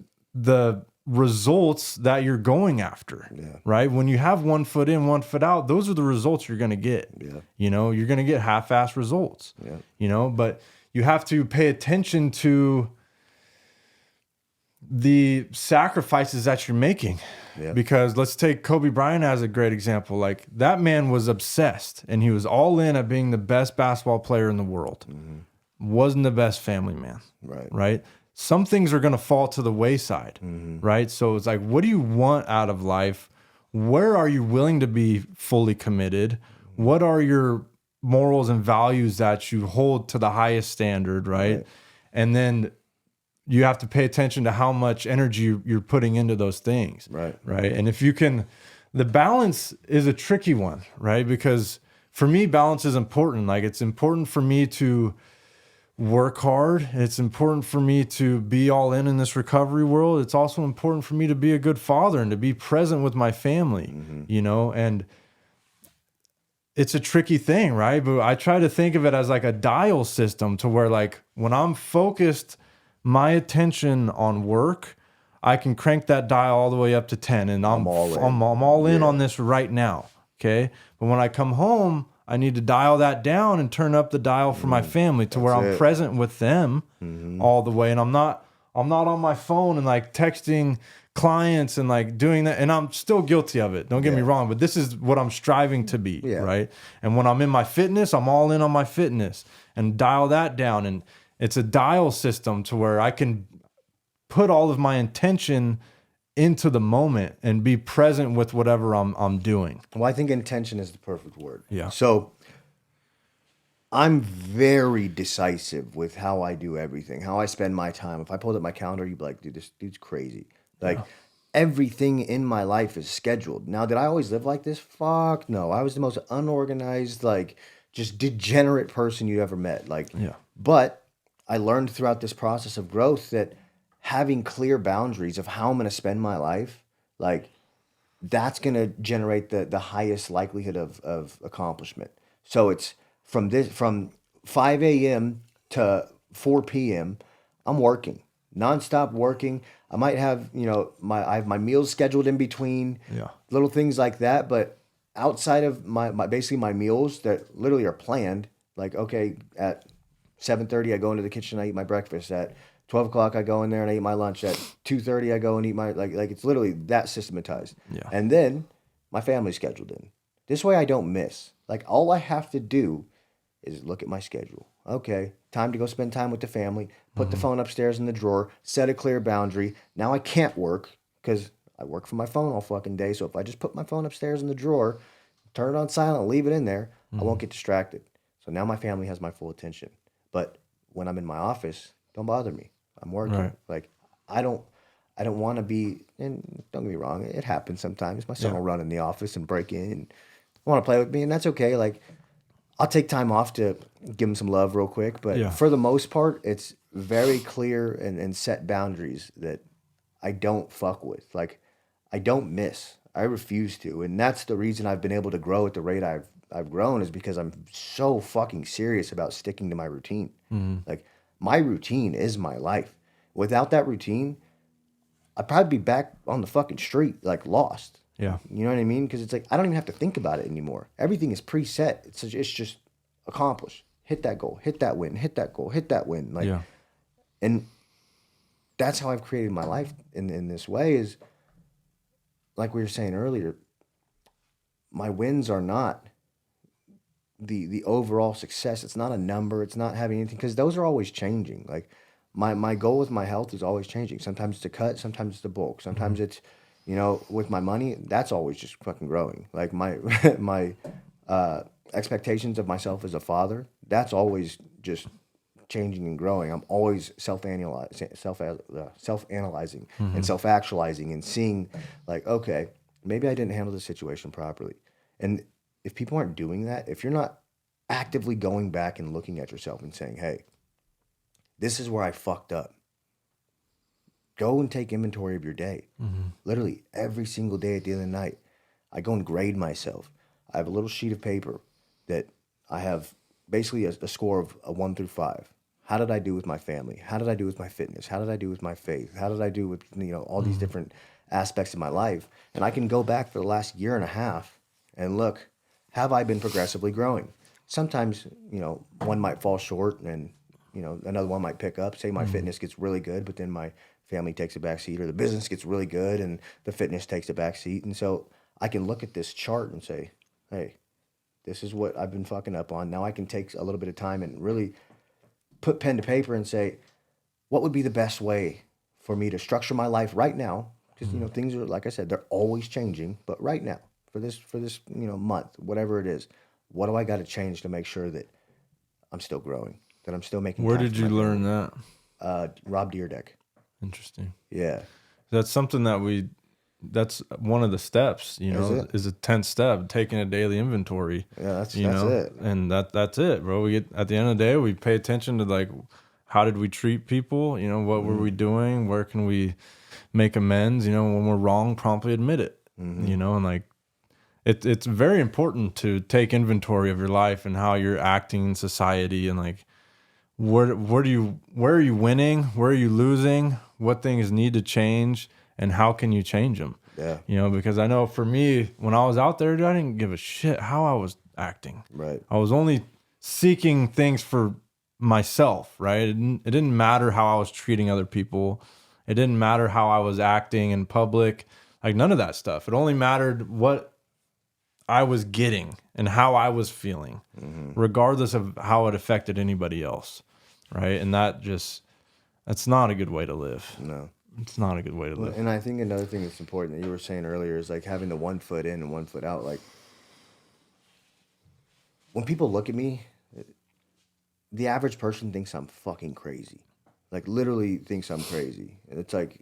results that you're going after. Yeah. Right? When you have 1 foot in, 1 foot out, those are the results you're going to get. Yeah. You know, you're going to get half-assed results. Yeah. You know, but you have to pay attention to the sacrifices that you're making. Yeah. Because let's take Kobe Bryant as a great example. Like, that man was obsessed and he was all in at being the best basketball player in the world. Wasn't the best family man. Right. Some things are going to fall to the wayside. Right. So it's like, what do you want out of life? Where are you willing to be fully committed? What are your morals and values that you hold to the highest standard? Right. And then you have to pay attention to how much energy you're putting into those things. Right. And if you can, the balance is a tricky one, right? Because for me, balance is important. Like, it's important for me to work hard. It's important for me to be all in this recovery world. It's also important for me to be a good father and to be present with my family, you know, and it's a tricky thing, right? But I try to think of it as like a dial system, to where, like, when I'm focused my attention on work, I can crank that dial all the way up to 10, and I'm all in on this right now. Okay. But when I come home, I need to dial that down and turn up the dial for my family, to where I'm present with them all the way. And I'm not on my phone and like texting clients and like doing that. And I'm still guilty of it. Don't get me wrong, but this is what I'm striving to be. Right. And when I'm in my fitness, I'm all in on my fitness and dial that down. And it's a dial system to where I can put all of my intention into the moment and be present with whatever I'm doing. Well, I think intention is the perfect word. Yeah. So I'm very decisive with how I do everything, how I spend my time. If I pulled up my calendar, you'd be like, dude, this dude's crazy. Like, everything in my life is scheduled. Now, did I always live like this? Fuck no. I was the most unorganized, like, just degenerate person you'd ever met. Like, but I learned throughout this process of growth that having clear boundaries of how I'm going to spend my life, like, that's going to generate the highest likelihood of accomplishment. So it's from 5 a.m. to 4 p.m., I'm working, nonstop working. I might have, I have my meals scheduled in between, little things like that. But outside of my basically my meals that literally are planned, like, okay, at 7:30, I go into the kitchen, I eat my breakfast. At 12 o'clock, I go in there and I eat my lunch. At 2:30, I go and eat my, like it's literally that systematized. And then my family's scheduled in. This way I don't miss. Like, all I have to do is look at my schedule. Okay, time to go spend time with the family, put the phone upstairs in the drawer, set a clear boundary. Now I can't work because I work from my phone all fucking day. So if I just put my phone upstairs in the drawer, turn it on silent, leave it in there, I won't get distracted. So now my family has my full attention. But when I'm in my office, don't bother me. I'm working. Right. Like, I don't want to be, and don't get me wrong, it happens sometimes. My son will run in the office and break in and want to play with me, and that's okay. Like, I'll take time off to give him some love real quick. But for the most part, it's very clear and set boundaries that I don't fuck with. Like, I don't miss. I refuse to. And that's the reason I've been able to grow at the rate I've grown, is because I'm so fucking serious about sticking to my routine. Like, my routine is my life. Without that routine, I'd probably be back on the fucking street, like, lost. You know what I mean? Because it's like, I don't even have to think about it anymore. Everything is preset. It's just accomplished. Hit that goal, hit that win, hit that goal, hit that win. Like, and that's how I've created my life in this way, is like we were saying earlier, my wins are not the overall success. It's not a number. It's not having anything, because those are always changing. Like, my goal with my health is always changing. Sometimes it's a cut, sometimes it's a bulk, sometimes it's, with my money, that's always just fucking growing. Like, my my expectations of myself as a father, that's always just changing and growing. I'm always self-analyzing and self-actualizing and seeing, like, okay, maybe I didn't handle the situation properly. And if people aren't doing that, if you're not actively going back and looking at yourself and saying, hey, this is where I fucked up, go and take inventory of your day. Literally every single day at the end of the night, I go and grade myself. I have a little sheet of paper that I have basically a score of a 1 through 5. How did I do with my family? How did I do with my fitness? How did I do with my faith? How did I do with, all these different aspects of my life? And I can go back for the last year and a half and look, have I been progressively growing? Sometimes, one might fall short and, another one might pick up. Say my fitness gets really good, but then my family takes a back seat, or the business gets really good and the fitness takes a back seat. And so I can look at this chart and say, hey, this is what I've been fucking up on. Now I can take a little bit of time and really put pen to paper and say, what would be the best way for me to structure my life right now? Because, things are, like I said, they're always changing. But right now, for this, month, whatever it is, what do I got to change to make sure that I'm still growing, that I'm still making Where time did for you my learn family? that? Rob Deerdeck. Interesting. Yeah. That's something that's one of the steps, is a 10th step, taking a daily inventory. Yeah, that's it. And that's it, bro. We get, at the end of the day, we pay attention to like, how did we treat people? What were we doing? Where can we make amends? When we're wrong, promptly admit it, and like, it's very important to take inventory of your life and how you're acting in society, and like, where are you winning? Where are you losing? What things need to change, and how can you change them? Yeah. Because I know for me, when I was out there, dude, I didn't give a shit how I was acting. Right. I was only seeking things for myself, right? It didn't matter how I was treating other people. It didn't matter how I was acting in public. Like, none of that stuff. It only mattered what I was getting and how I was feeling, regardless of how it affected anybody else, right? And that's not a good way to live. No. It's not a good way to live. And I think another thing that's important that you were saying earlier is like having the 1 foot in and 1 foot out. Like, when people look at me, the average person thinks I'm fucking crazy. Like, literally thinks I'm crazy. And it's like,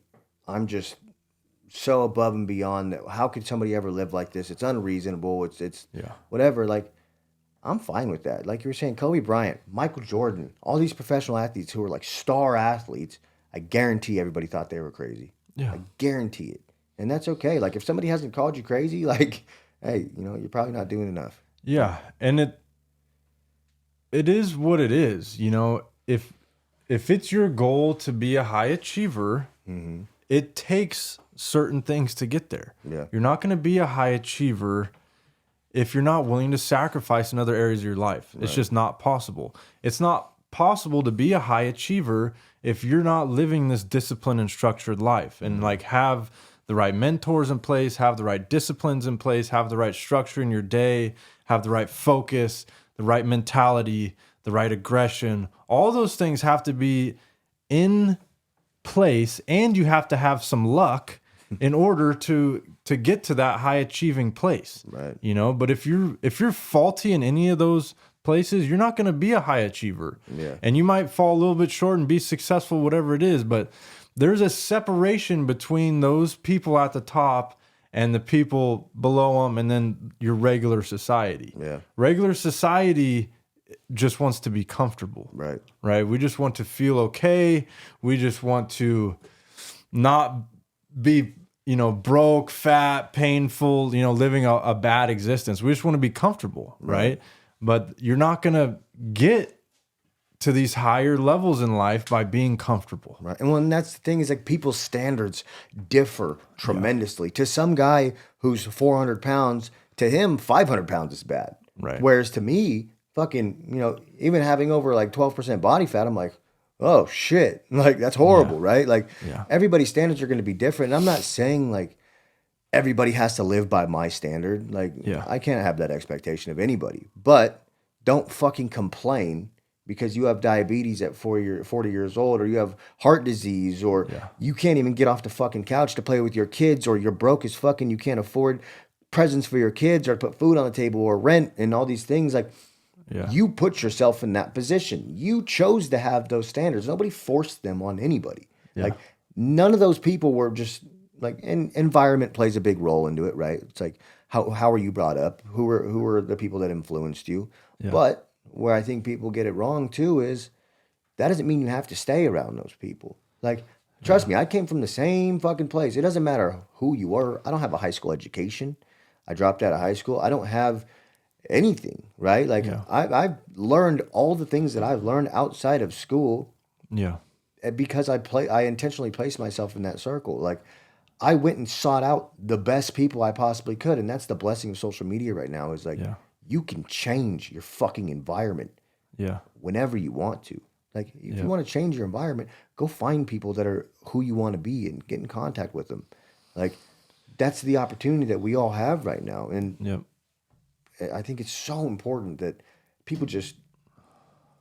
I'm just so above and beyond that. How could somebody ever live like this? It's unreasonable. It's whatever. Like, I'm fine with that. Like you were saying, Kobe Bryant, Michael Jordan, all these professional athletes who are like star athletes, I guarantee everybody thought they were crazy. Yeah. I guarantee it. And that's okay. Like, if somebody hasn't called you crazy, like, hey, you're probably not doing enough. Yeah. And it is what it is. If it's your goal to be a high achiever, it takes certain things to get there. Yeah. You're not going to be a high achiever if you're not willing to sacrifice in other areas of your life. It's just not possible. It's not possible to be a high achiever if you're not living this disciplined and structured life, and like have the right mentors in place, have the right disciplines in place, have the right structure in your day, have the right focus, the right mentality, the right aggression. All those things have to be in place, and you have to have some luck in order to get to that high achieving place. Right. But if you're faulty in any of those places, you're not going to be a high achiever. Yeah. And you might fall a little bit short and be successful, whatever it is, but there's a separation between those people at the top and the people below them, and then your regular society. Yeah. Regular society just wants to be comfortable. Right. Right? We just want to feel okay. We just want to not be, broke, fat, painful, living a bad existence. We just want to be comfortable, right? But you're not going to get to these higher levels in life by being comfortable. Right. And that's the thing, is like people's standards differ tremendously. To some guy who's 400 pounds, to him, 500 pounds is bad. Right. Whereas to me, fucking, even having over like 12% body fat, I'm like, oh shit. Like, that's horrible, right? Like, everybody's standards are going to be different. And I'm not saying like everybody has to live by my standard. Like, I can't have that expectation of anybody. But don't fucking complain because you have diabetes at 40 years old, or you have heart disease, or you can't even get off the fucking couch to play with your kids, or you're broke as fucking, you can't afford presents for your kids or put food on the table or rent and all these things. Like, you put yourself in that position. You chose to have those standards. Nobody forced them on anybody. Like, none of those people were just like, and environment plays a big role into it, right? It's like, how are you brought up? Who are the people that influenced you? But where I think people get it wrong too is that doesn't mean you have to stay around those people. Like, trust me, I came from the same fucking place. It doesn't matter who you are. I don't have a high school education. I dropped out of high school. I don't have anything, right? Like, I've learned all the things that I've learned outside of school. Yeah. Because I intentionally placed myself in that circle. Like, I went and sought out the best people I possibly could. And that's the blessing of social media right now, is like, you can change your fucking environment whenever you want to. Like, if you Yep. want to change your environment, go find people that are who you want to be and get in contact with them. Like, that's the opportunity that we all have right now. And Yep. I think it's so important that people just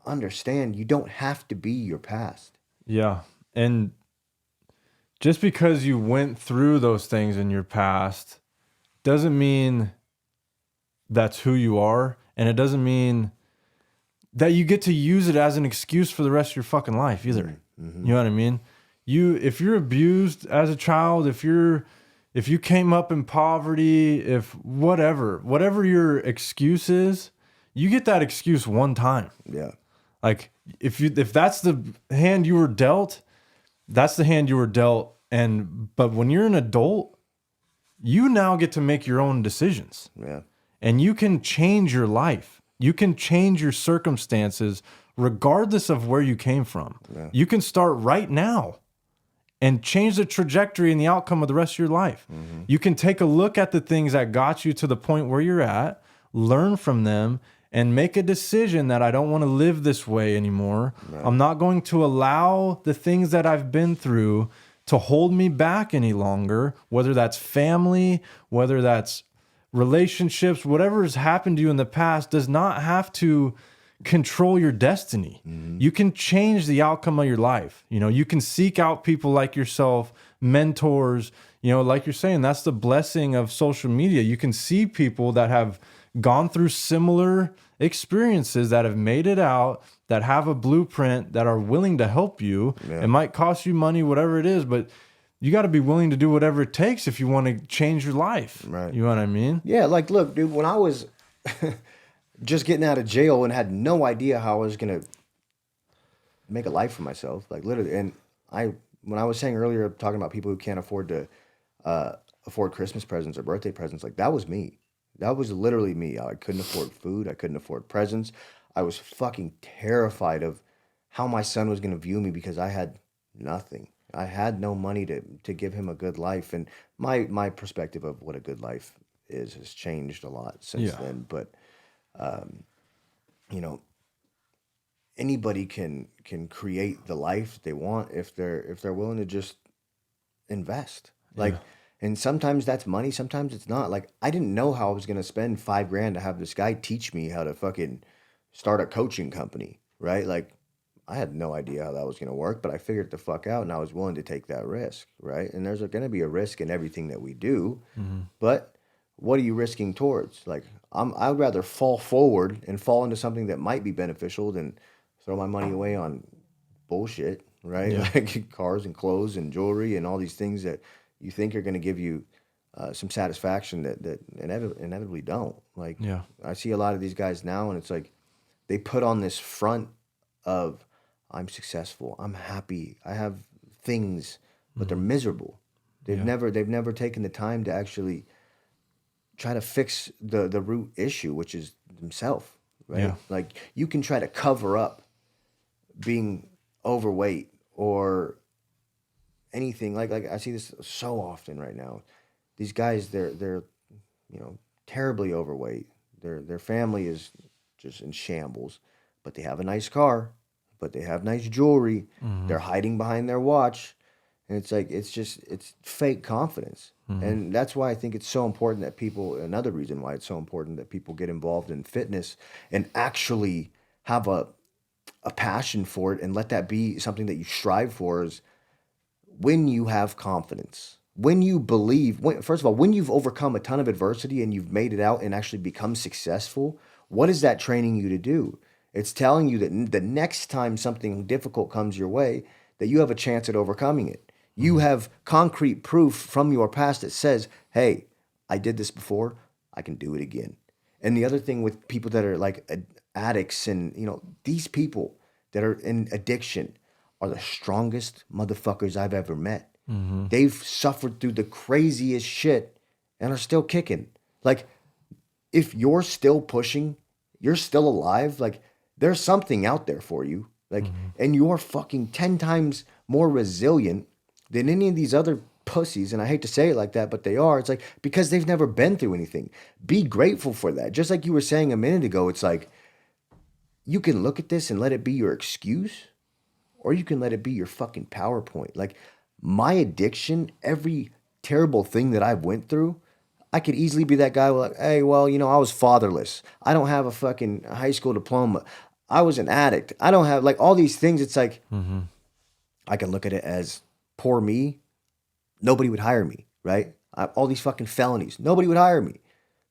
understand you don't have to be your past. Yeah. And just because you went through those things in your past doesn't mean that's who you are. And it doesn't mean that you get to use it as an excuse for the rest of your fucking life either. Mm-hmm. You know what I mean? If you're abused as a child, if you came up in poverty, if whatever your excuse is, you get that excuse one time. Yeah. Like if that's the hand you were dealt, that's the hand you were dealt. But when you're an adult, you now get to make your own decisions. Yeah. And you can change your life. You can change your circumstances regardless of where you came from. Yeah. You can start right now and change the trajectory and the outcome of the rest of your life. Mm-hmm. You can take a look at the things that got you to the point where you're at, learn from them, and make a decision that I don't want to live this way anymore. Right. I'm not going to allow the things that I've been through to hold me back any longer, whether that's family, whether that's relationships, whatever has happened to you in the past does not have to control your destiny. Mm-hmm. You can change the outcome of your life. You know, you can seek out people like yourself, mentors, you know, like you're saying, that's the blessing of social media. You can see people that have gone through similar experiences, that have made it out, that have a blueprint, that are willing to help you. Yeah. It might cost you money, whatever it is, but you got to be willing to do whatever it takes if you want to change your life. Right. You know what I mean? Yeah, like, look, dude, when I was just getting out of jail and had no idea how I was gonna make a life for myself, like literally, and when I was saying earlier, talking about people who can't afford to afford Christmas presents or birthday presents, like that was me. That was literally me. I couldn't afford food. I couldn't afford presents. I was fucking terrified of how my son was gonna view me because I had nothing. I had no money to give him a good life, and my perspective of what a good life is has changed a lot since then. But you know, anybody can create the life they want if they're willing to just invest. Like, and sometimes that's money, sometimes it's not. Like, I didn't know how I was gonna spend $5,000 to have this guy teach me how to fucking start a coaching company, right? Like, I had no idea how that was going to work, but I figured it the fuck out, and I was willing to take that risk, right? And there's going to be a risk in everything that we do, but what are you risking towards? Like, I'd rather fall forward and fall into something that might be beneficial than throw my money away on bullshit, right? Yeah. Like cars and clothes and jewelry and all these things that you think are going to give you some satisfaction that inevitably don't. Like, Yeah. I see a lot of these guys now, and it's like they put on this front of, I'm successful, I'm happy, I have things, but they're miserable. They've never taken the time to actually try to fix the root issue, which is themselves, right? Yeah. Like, you can try to cover up being overweight or anything. Like I see this so often right now. These guys, they're terribly overweight. Their family is just in shambles, but they have a nice car, but they have nice jewelry. They're hiding behind their watch. And it's like, it's fake confidence. And that's why I think it's so important that people, another reason why it's so important that people get involved in fitness and actually have a passion for it and let that be something that you strive for, is when you have confidence, when you believe, first of all, when you've overcome a ton of adversity and you've made it out and actually become successful, what is that training you to do? It's telling you that the next time something difficult comes your way, that you have a chance at overcoming it. You have concrete proof from your past that says, hey, I did this before, I can do it again. And the other thing with people that are like addicts and, these people that are in addiction are the strongest motherfuckers I've ever met. They've suffered through the craziest shit and are still kicking. Like, if you're still pushing, you're still alive, like, there's something out there for you. Like, and you're fucking 10 times more resilient than any of these other pussies. And I hate to say it like that, but they are. It's like, because they've never been through anything. Be grateful for that. Just like you were saying a minute ago, it's like, you can look at this and let it be your excuse, or you can let it be your fucking PowerPoint. Like my addiction, every terrible thing that I've went through, I could easily be that guy like, hey, well, I was fatherless. I don't have a fucking high school diploma. I was an addict. I don't have like all these things. It's like I can look at it as poor me. Nobody would hire me, right? All these fucking felonies. Nobody would hire me.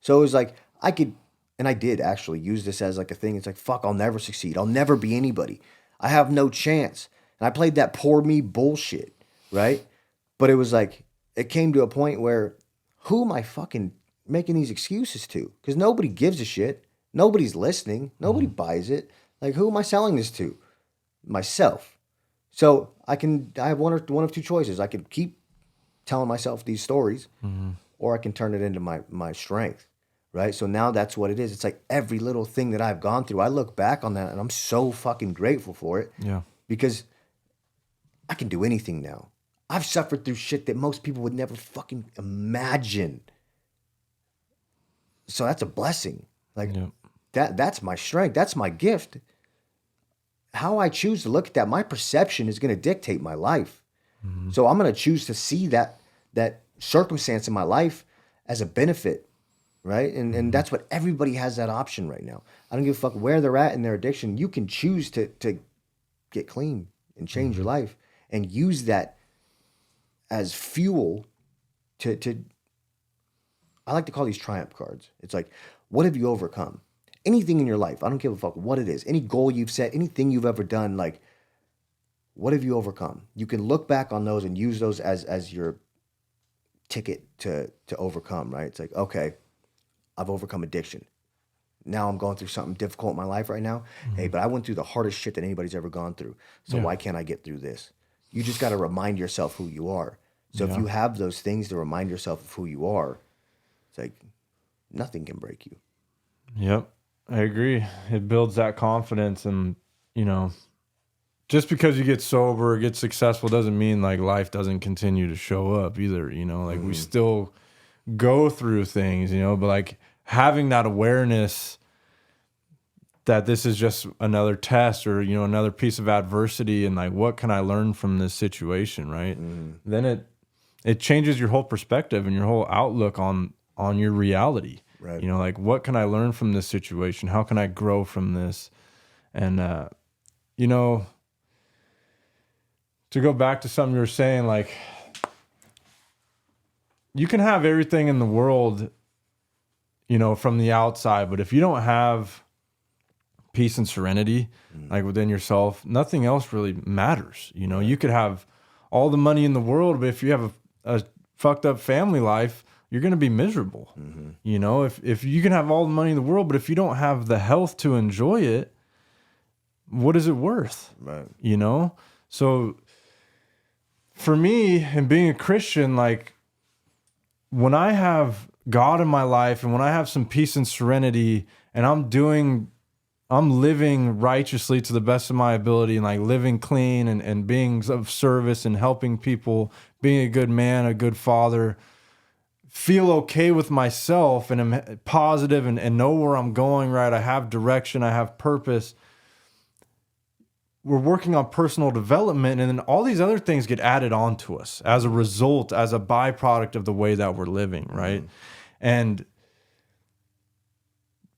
So it was like I could, and I did actually use this as like a thing. It's like, fuck, I'll never succeed. I'll never be anybody. I have no chance. And I played that poor me bullshit, right? But it was like, it came to a point where who am I fucking making these excuses to? Because nobody gives a shit. Nobody's listening. Nobody buys it. Like, who am I selling this to? Myself. So I have one of two choices. I could keep telling myself these stories, or I can turn it into my strength, right? So now that's what it is. It's like every little thing that I've gone through, I look back on that and I'm so fucking grateful for it. Yeah. Because I can do anything now. I've suffered through shit that most people would never fucking imagine. So that's a blessing. Like that's my strength. That's my gift. How I choose to look at that, my perception is going to dictate my life. So I'm going to choose to see that circumstance in my life as a benefit, right? And that's what everybody has that option right now. I don't give a fuck where they're at in their addiction. You can choose to get clean and change your life and use that as fuel to I like to call these triumph cards. It's like, what have you overcome? Anything in your life, I don't give a fuck what it is. Any goal you've set, anything you've ever done, like, what have you overcome? You can look back on those and use those as your ticket to overcome, right? It's like, okay, I've overcome addiction. Now I'm going through something difficult in my life right now. Hey, but I went through the hardest shit that anybody's ever gone through. So why can't I get through this? You just got to remind yourself who you are. So if you have those things to remind yourself of who you are, it's like nothing can break you. Yep. I agree. It builds that confidence, and just because you get sober or get successful doesn't mean like life doesn't continue to show up either. Like we still go through things, but like having that awareness that this is just another test or, another piece of adversity, and like, what can I learn from this situation? Right. Then it changes your whole perspective and your whole outlook on your reality. Right. Like, what can I learn from this situation? How can I grow from this? And, to go back to something you were saying, like, you can have everything in the world, from the outside, but if you don't have peace and serenity, like within yourself, nothing else really matters. You could have all the money in the world, but if you have a fucked up family life, you're going to be miserable. If you can have all the money in the world, but if you don't have the health to enjoy it, what is it worth? Right. So for me, and being a Christian, like, when I have God in my life and when I have some peace and serenity and I'm living righteously to the best of my ability and like living clean and being of service and helping people, being a good man, a good father, feel okay with myself and am positive and know where I'm going, right? I have direction, I have purpose. We're working on personal development, and then all these other things get added on to us as a result, as a byproduct of the way that we're living, right? And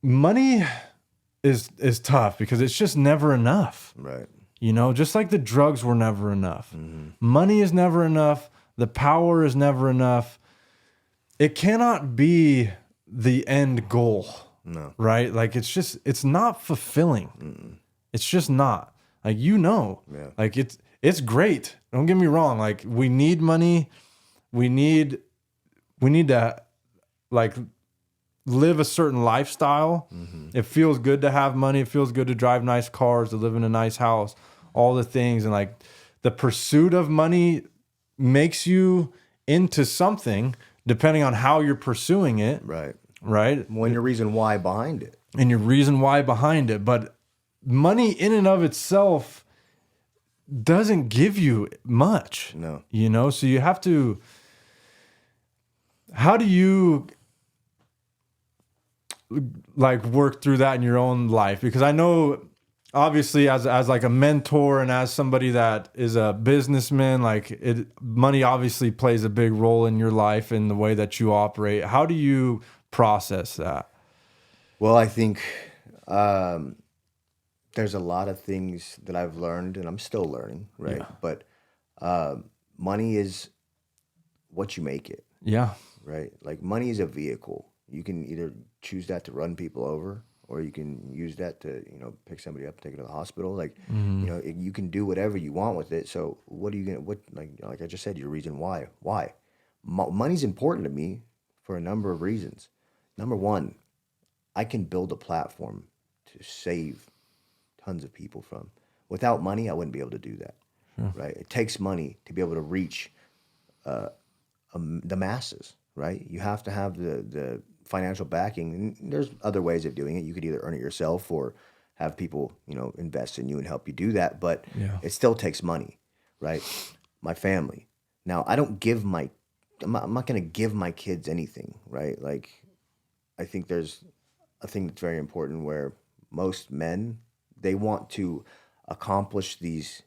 money is tough because it's just never enough. Right. Just like the drugs were never enough. Money is never enough. The power is never enough. It cannot be the end goal. No. Right? Like, it's not fulfilling. It's just not. Like, like it's great. Don't get me wrong. Like, we need money. We need to like live a certain lifestyle. It feels good to have money. It feels good to drive nice cars, to live in a nice house, all the things. And like the pursuit of money makes you into something depending on how you're pursuing it. Right. Right. When your reason why behind it. And your reason why behind it. But money in and of itself doesn't give you much. No. So you have to, how do you like work through that in your own life? Because I know obviously as like a mentor and as somebody that is a businessman, like money obviously plays a big role in your life and the way that you operate. How do you process that? Well, I think um, there's a lot of things that I've learned, and I'm still learning, right? Yeah. But money is what you make it, Yeah. right? Like money is a vehicle. You can either choose that to run people over, or you can use that to, pick somebody up, take it to the hospital. Like, Hmm. you can do whatever you want with it. So, what are you gonna? What like I just said, your reason why? Why? Money's important to me for a number of reasons. Number one, I can build a platform to save tons of people from. Without money, I wouldn't be able to do that, Sure. right? It takes money to be able to reach the masses, right? You have to have the financial backing. And there's other ways of doing it. You could either earn it yourself or have people, invest in you and help you do that. But Yeah. it still takes money, right? My family. Now, I'm not going to give my kids anything, right? Like, I think there's a thing that's very important where most men, they want to accomplish these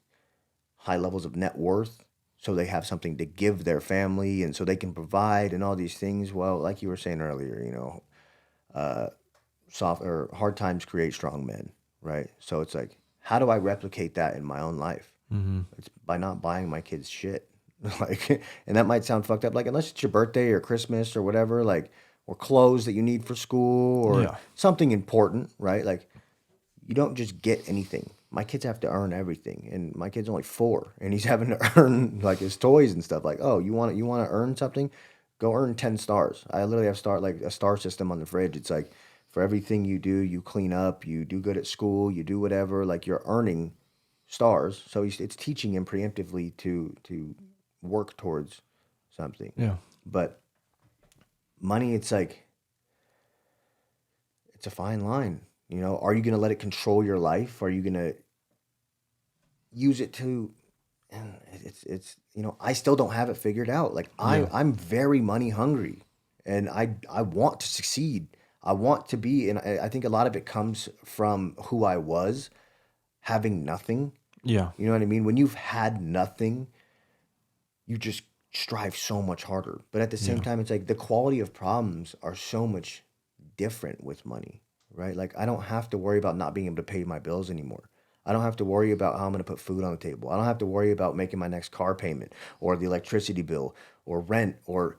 high levels of net worth so they have something to give their family and so they can provide and all these things. Well, like you were saying earlier, soft or hard times create strong men, right? So it's like, how do I replicate that in my own life? Hmm. It's by not buying my kids shit. Like, and that might sound fucked up, like unless it's your birthday or Christmas or whatever, like, or clothes that you need for school or Yeah. something important, right? Like, you don't just get anything. My kids have to earn everything, and my kid's only 4, and he's having to earn like his toys and stuff. Like, oh, you want to earn something? Go earn 10 stars. I literally have like a star system on the fridge. It's like for everything you do, you clean up, you do good at school, you do whatever. Like you're earning stars. So it's teaching him preemptively to work towards something. Yeah. But money, it's like it's a fine line. Are you going to let it control your life? Are you going to use it to and it's I still don't have it figured out. Like Yeah. I'm very money hungry, and I want to succeed. I want to be, and I think a lot of it comes from who I was, having nothing. Yeah. You know what I mean? When you've had nothing, you just strive so much harder. But at the same Yeah. time, it's like the quality of problems are so much different with money, right? Like I don't have to worry about not being able to pay my bills anymore. I don't have to worry about how I'm going to put food on the table. I don't have to worry about making my next car payment or the electricity bill or rent or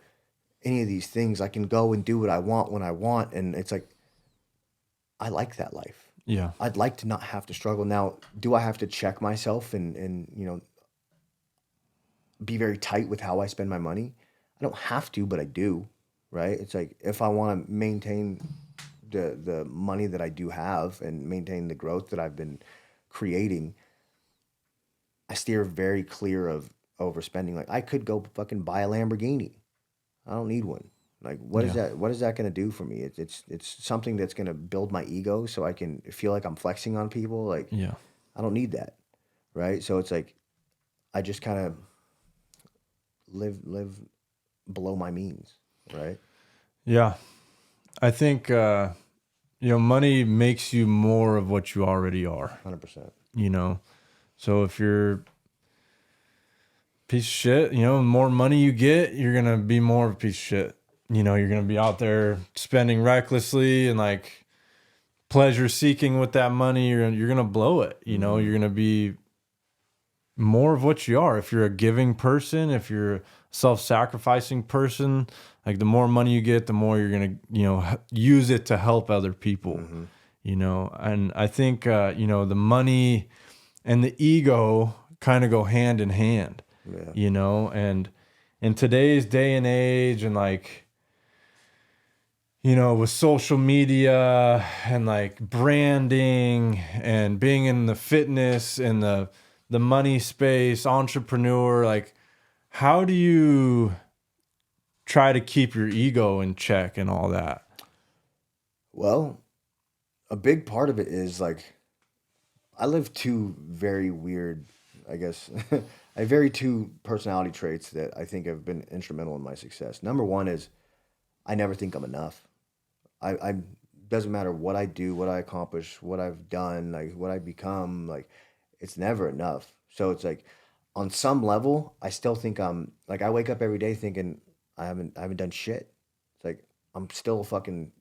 any of these things. I can go and do what I want when I want. And it's like, I like that life. Yeah. I'd like to not have to struggle. Now, do I have to check myself and be very tight with how I spend my money? I don't have to, but I do, right? It's like if I want to maintain the money that I do have and maintain the growth that I've been creating, I steer very clear of overspending. Like I could go fucking buy a Lamborghini. I don't need one. Like what is Yeah. that? What is that going to do for me? It's something that's going to build my ego so I can feel like I'm flexing on people. Like Yeah. I don't need that, right? So it's like I just kind of live below my means, right? Yeah. I think money makes you more of what you already are, 100%. you know. So if you're a piece of shit, the more money you get, you're gonna be more of a piece of shit. You're gonna be out there spending recklessly and like pleasure seeking with that money. You're gonna blow it. Mm-hmm. You're gonna be more of what you are. If you're a giving person, if you're a self-sacrificing person, like the more money you get, the more you're gonna use it to help other people. Mm-hmm. And I think the money and the ego kind of go hand in hand. Yeah. And in today's day and age, and like with social media and like branding and being in the fitness and the money space, entrepreneur, like how do you try to keep your ego in check and all that? Well, a big part of it is like I live two very weird, I guess, I have very two personality traits that I think have been instrumental in my success. Number one is I never think I'm enough. I'm doesn't matter what I do, what I accomplish, what I've done, like what I become, like it's never enough. So it's like on some level, I still think I'm like I wake up every day thinking I haven't done shit. It's like I'm still fucking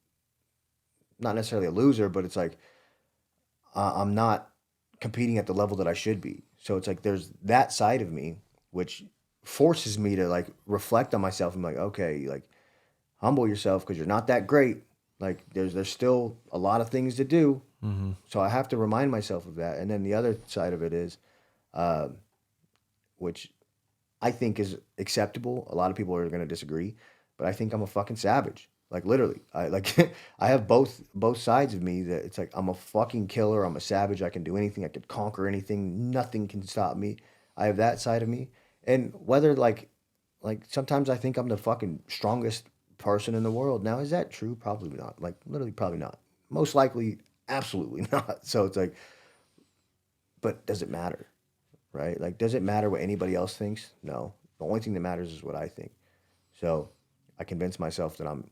not necessarily a loser, but it's like I'm not competing at the level that I should be. So it's like there's that side of me which forces me to like reflect on myself and be like, okay, like humble yourself because you're not that great. Like there's still a lot of things to do. Mm-hmm. So I have to remind myself of that. And then the other side of it is, uh, which I think is acceptable. A lot of people are going to disagree, but I think I'm a fucking savage. Like literally, I like I have both sides of me. That it's like I'm a fucking killer. I'm a savage. I can do anything. I can conquer anything. Nothing can stop me. I have that side of me, and whether like sometimes I think I'm the fucking strongest person in the world. Now is that true? Probably not. Like literally, probably not. Most likely, absolutely not. So it's like, but does it matter? Right? Like, does it matter what anybody else thinks? No. The only thing that matters is what I think. So I convince myself that I'm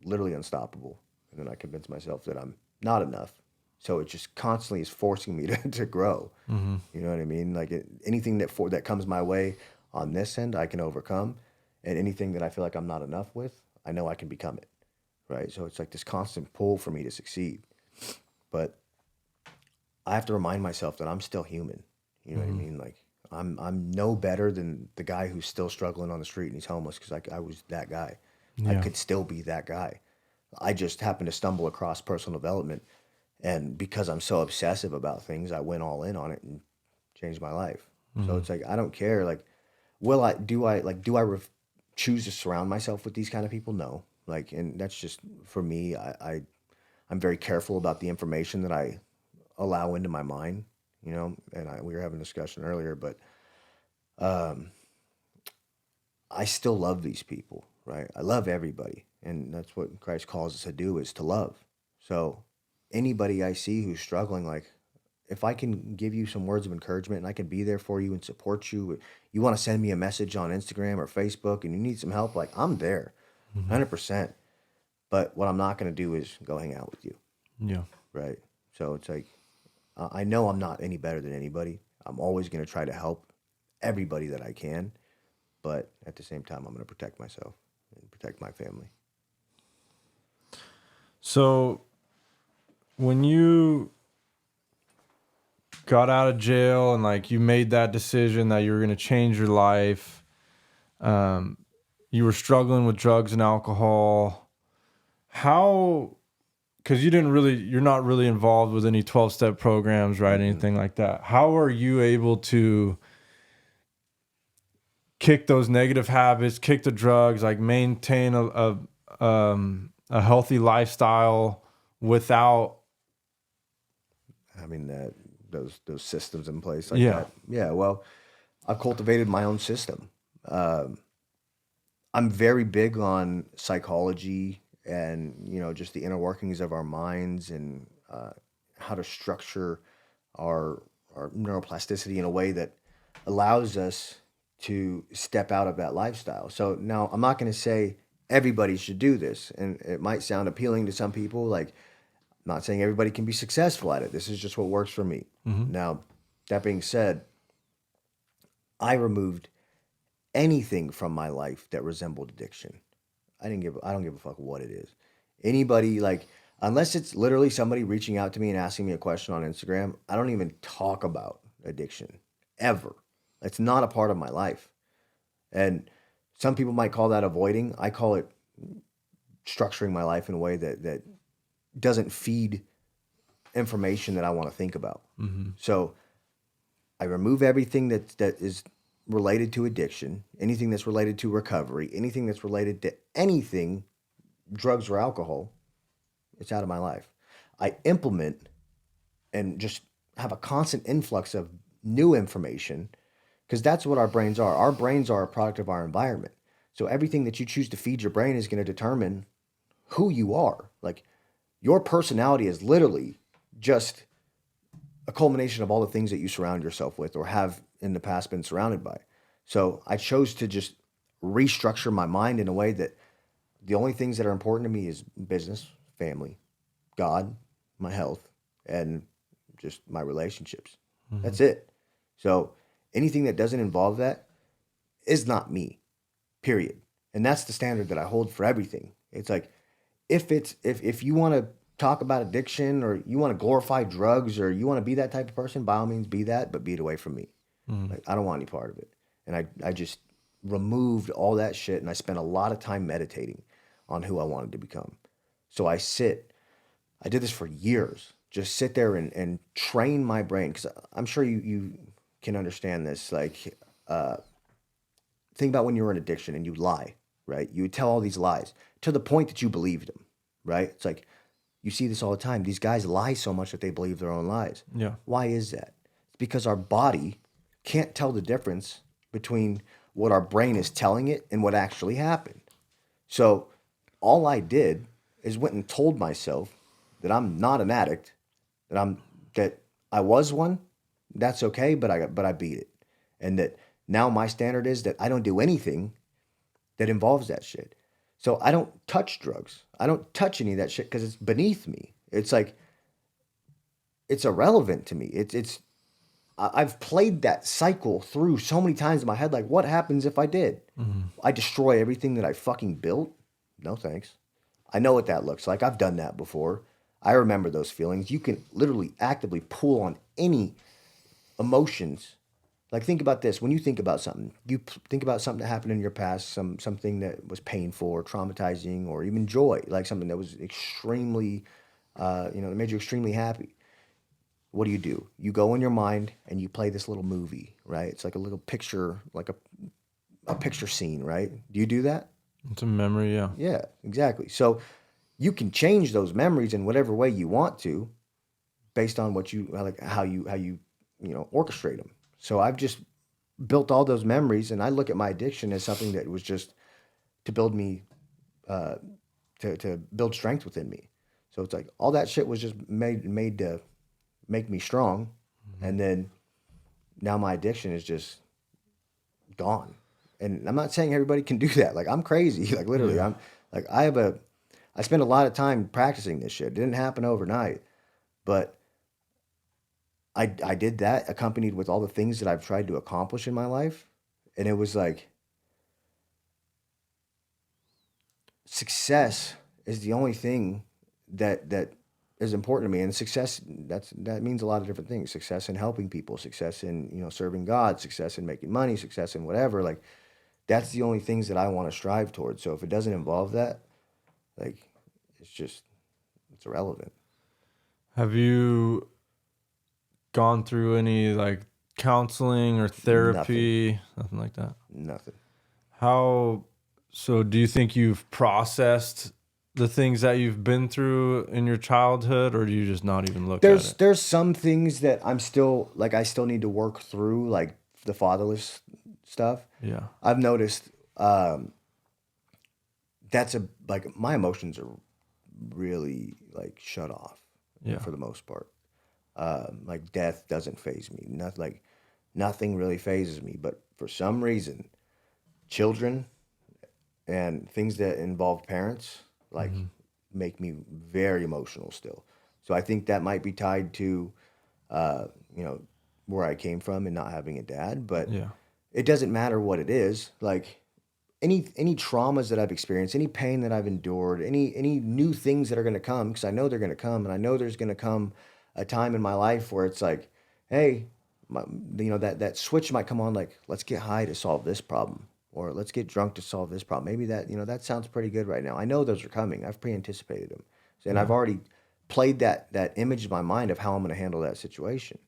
literally unstoppable. And then I convince myself that I'm not enough. So it just constantly is forcing me to grow. Mm-hmm. You know what I mean? Like anything that comes my way on this end, I can overcome. And anything that I feel like I'm not enough with, I know I can become it. Right? So it's like this constant pull for me to succeed. But I have to remind myself that I'm still human. You know what I Mm-hmm. mean? Like I'm no better than the guy who's still struggling on the street and he's homeless because I was that guy. I Yeah. could still be that guy. I just happened to stumble across personal development, and because I'm so obsessive about things, I went all in on it and changed my life. So Mm-hmm. it's like I don't care. Like, will I do I like do I choose to surround myself with these kind of people? No. Like, and that's just for me. I'm very careful about the information that I allow into my mind, you know, and we were having a discussion earlier, but um, I still love these people, right? I love everybody. And that's what Christ calls us to do is to love. So anybody I see who's struggling, like if I can give you some words of encouragement and I can be there for you and support you, you want to send me a message on Instagram or Facebook and you need some help, like I'm there Mm-hmm. 100%. But what I'm not going to do is go hang out with you, Yeah. right? So it's like, I know I'm not any better than anybody. I'm always going to try to help everybody that I can, but at the same time, I'm going to protect myself and protect my family. So when you got out of jail and like you made that decision that you were going to change your life, um, you were struggling with drugs and alcohol. How, because you're not really involved with any 12-step programs, right? Mm-mm. Anything like that. How are you able to kick those negative habits, kick the drugs, like maintain a healthy lifestyle without, Having those systems in place like yeah. that. Yeah, well, I've cultivated my own system. Um, I'm very big on psychology and just the inner workings of our minds and how to structure our neuroplasticity in a way that allows us to step out of that lifestyle. So now I'm not going to say everybody should do this, and it might sound appealing to some people. Like, I'm not saying everybody can be successful at it. This is just what works for me. Mm-hmm. Now, that being said, I removed anything from my life that resembled addiction. I don't give a fuck what it is. Anybody like unless it's literally somebody reaching out to me and asking me a question on Instagram, I don't even talk about addiction ever. It's not a part of my life. And some people might call that avoiding. I call it structuring my life in a way that doesn't feed information that I want to think about. Mm-hmm. So I remove everything that is related to addiction, anything that's related to recovery, anything that's related to anything, drugs or alcohol, it's out of my life. I implement and just have a constant influx of new information because that's what our brains are. Our brains are a product of our environment. So everything that you choose to feed your brain is going to determine who you are. Like your personality is literally just a culmination of all the things that you surround yourself with or have in the past been surrounded by. So I chose to just restructure my mind in a way that the only things that are important to me is business, family, God, my health, and just my relationships. Mm-hmm. That's it. So anything that doesn't involve that is not me, period. And that's the standard that I hold for everything. It's like if you want to talk about addiction or you want to glorify drugs or you want to be that type of person, by all means be that, but be it away from me. Mm-hmm. Like I don't want any part of it. And I just removed all that shit and I spent a lot of time meditating on who I wanted to become. So I did this for years. Just sit there and train my brain because I'm sure you can understand this. Like, think about when you were in addiction and you lie, right? You would tell all these lies to the point that you believed them, right? It's like you see this all the time. These guys lie so much that they believe their own lies. Yeah. Why is that? It's because our body can't tell the difference between what our brain is telling it and what actually happened. So all I did is went and told myself that I'm not an addict, that I was one. That's okay, but I beat it, and that now my standard is that I don't do anything that involves that shit. So I don't touch drugs. I don't touch any of that shit because it's beneath me. It's like it's irrelevant to me. I've played that cycle through so many times in my head. Like, what happens if I did? Mm-hmm. I destroy everything that I fucking built? No thanks. I know what that looks like. I've done that before. I remember those feelings. You can literally actively pull on any emotions. Like think about this. When you think about something, think about something that happened in your past, something that was painful or traumatizing or even joy, like something that was extremely, that made you extremely happy. What do? You go in your mind and you play this little movie, right? It's like a little picture, like a picture scene, right? Do you do that? It's a memory, yeah. Yeah, exactly. So you can change those memories in whatever way you want to, based on what you like, how you orchestrate them. So I've just built all those memories, and I look at my addiction as something that was just to build me, uh, to build strength within me. So it's like all that shit was just made to make me strong, Mm-hmm. and then now my addiction is just gone. And I'm not saying everybody can do that. Like I'm crazy. Like literally, Yeah. I'm like I spent a lot of time practicing this shit. It didn't happen overnight, but I did that accompanied with all the things that I've tried to accomplish in my life, and it was like success is the only thing that is important to me. And success that means a lot of different things. Success in helping people, success in serving God, success in making money, success in whatever. Like that's the only things that I want to strive towards. So if it doesn't involve that, like it's irrelevant. Have you gone through any like counseling or Nothing, therapy? Nothing like that. nothing. How so do you think you've processed the things that you've been through in your childhood, or do you just not even look at it? There's some things that I'm still like I still need to work through, like the fatherless stuff. Yeah. I've noticed that's a like my emotions are really like shut off Yeah. for the most part. Like death doesn't phase me. Nothing really phases me. But for some reason, children and things that involve parents like Mm-hmm. make me very emotional still. So I think that might be tied to uh, you know where I came from and not having a dad. But Yeah. it doesn't matter what it is. Like any traumas that I've experienced, any pain that I've endured, any new things that are going to come, because I know they're going to come, and I know there's going to come a time in my life where it's like, hey, my, that switch might come on. Like, let's get high to solve this problem, or let's get drunk to solve this problem. Maybe that sounds pretty good right now. I know those are coming. I've pre-anticipated them, and I've Yeah. already played that image in my mind of how I'm going to handle that situation.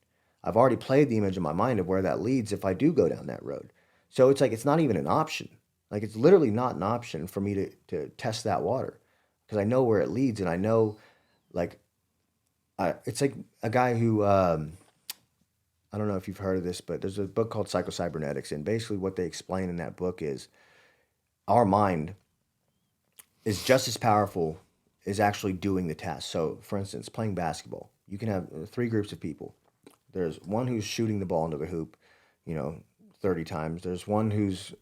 I've already played the image in my mind of where that leads if I do go down that road. So it's like it's not even an option. Like it's literally not an option for me to test that water because I know where it leads and I know like it's like a guy who I don't know if you've heard of this, but there's a book called Psychocybernetics, and basically what they explain in that book is our mind is just as powerful as actually doing the task. So, for instance, playing basketball, you can have three groups of people. There's one who's shooting the ball into the hoop, you know, 30 times. There's one who's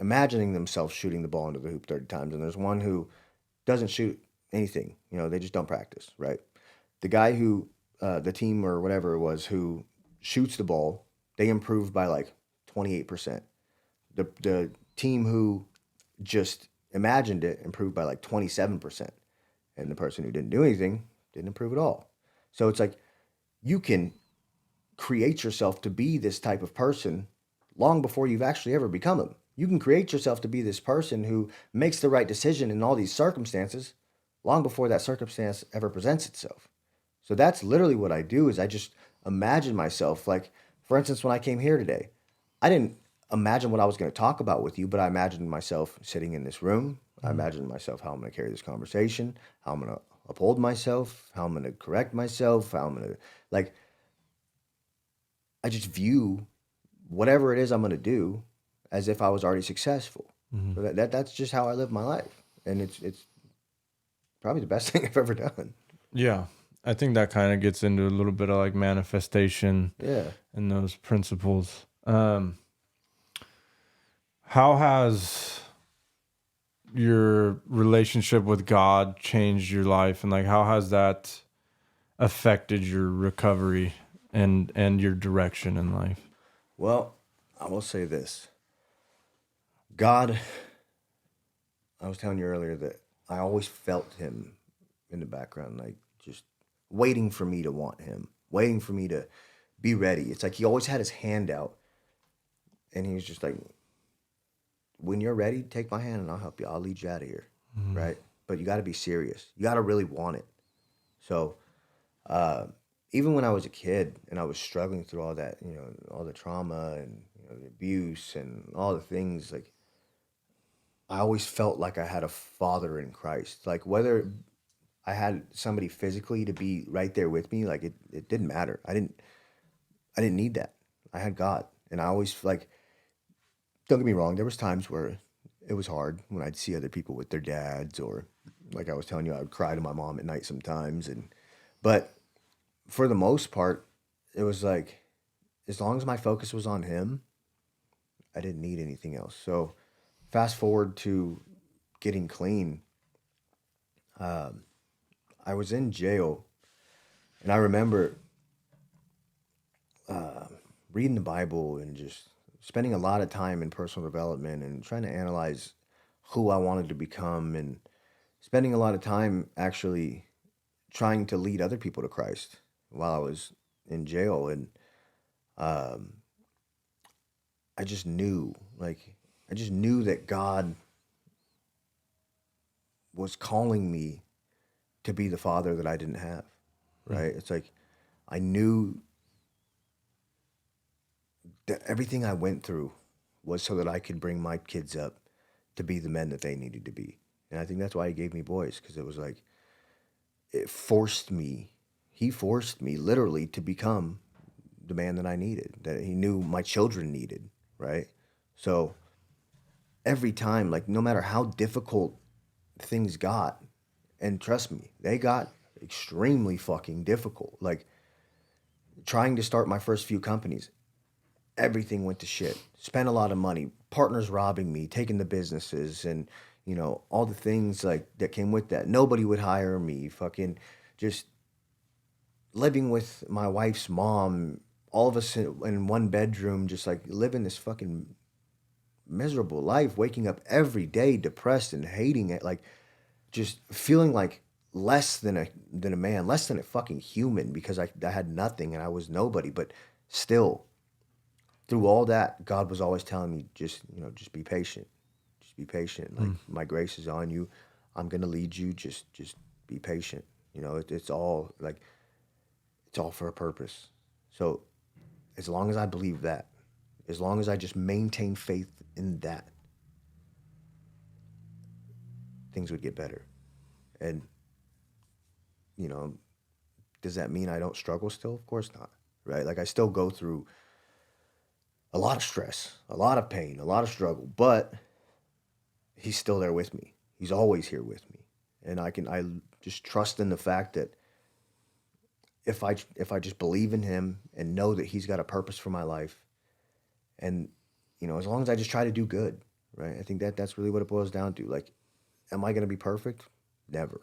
imagining themselves shooting the ball into the hoop 30 times. And there's one who doesn't shoot anything. You know, they just don't practice, right? The guy who, the team or whatever it was, who shoots the ball, they improved by like 28%. The team who just imagined it improved by like 27%. And the person who didn't do anything didn't improve at all. So it's like you can create yourself to be this type of person long before you've actually ever become them. You can create yourself to be this person who makes the right decision in all these circumstances long before that circumstance ever presents itself. So that's literally what I do is I just imagine myself like, for instance, when I came here today, I didn't imagine what I was going to talk about with you, but I imagined myself sitting in this room. I imagined myself how I'm going to carry this conversation, how I'm going to uphold myself, how I'm going to correct myself, how I'm going to like I just view whatever it is I'm going to do as if I was already successful. Hmm. So that's just how I live my life, and it's probably the best thing I've ever done. Yeah. I think that kind of gets into a little bit of like manifestation Yeah. and those principles. How has your relationship with God changed your life, and like how has that affected your recovery and your direction in life? Well, I will say this: God. I was telling you earlier that I always felt Him in the background, like just waiting for me to want Him, waiting for me to be ready. It's like He always had His hand out, and He was just like, when you're ready, take my hand and I'll help you. I'll lead you out of here. Mm-hmm. Right. But you got to be serious. You got to really want it. So, uh, even when I was a kid and I was struggling through all that, you know, all the trauma and the abuse and all the things, like I always felt like I had a father in Christ. Like whether I had somebody physically to be right there with me, like it didn't matter. I didn't need that. I had God, and I always like don't get me wrong, there was times where it was hard when I'd see other people with their dads or like I was telling you, I would cry to my mom at night sometimes and but for the most part, it was like as long as my focus was on him, I didn't need anything else. So fast forward to getting clean, I was in jail and I remember reading the Bible and just spending a lot of time in personal development and trying to analyze who I wanted to become and spending a lot of time actually trying to lead other people to Christ while I was in jail. And I just knew, I just knew that God was calling me to be the father that I didn't have, right? It's like I knew that everything I went through was so that I could bring my kids up to be the men that they needed to be. And I think that's why he gave me boys, because it was like, it forced me, he forced me literally to become the man that I needed, that he knew my children needed, right? So every time, like no matter how difficult things got, and trust me, they got extremely fucking difficult. Like trying to start my first few companies, everything went to shit. Spent a lot of money, partners robbing me, taking the businesses, and all the things like that came with that. Nobody would hire me. Fucking just living with my wife's mom, all of us in one bedroom, just like living this fucking miserable life, waking up every day depressed and hating it, like just feeling like less than a man, less than a fucking human because I had nothing and I was nobody. But still, through all that, God was always telling me, just be patient, just be patient. Like Mm. my grace is on you. I'm gonna lead you. Just be patient. It's all like it's all for a purpose. So as long as I believe that, as long as I just maintain faith in that, things would get better. And, you know, does that mean I don't struggle still? Of course not. Right? Like I still go through a lot of stress, a lot of pain, a lot of struggle, but he's still there with me. He's always here with me. And I just trust in the fact that if I just believe in him and know that he's got a purpose for my life and as long as I just try to do good, right? I think that's really what it boils down to. Like, am I going to be perfect? Never.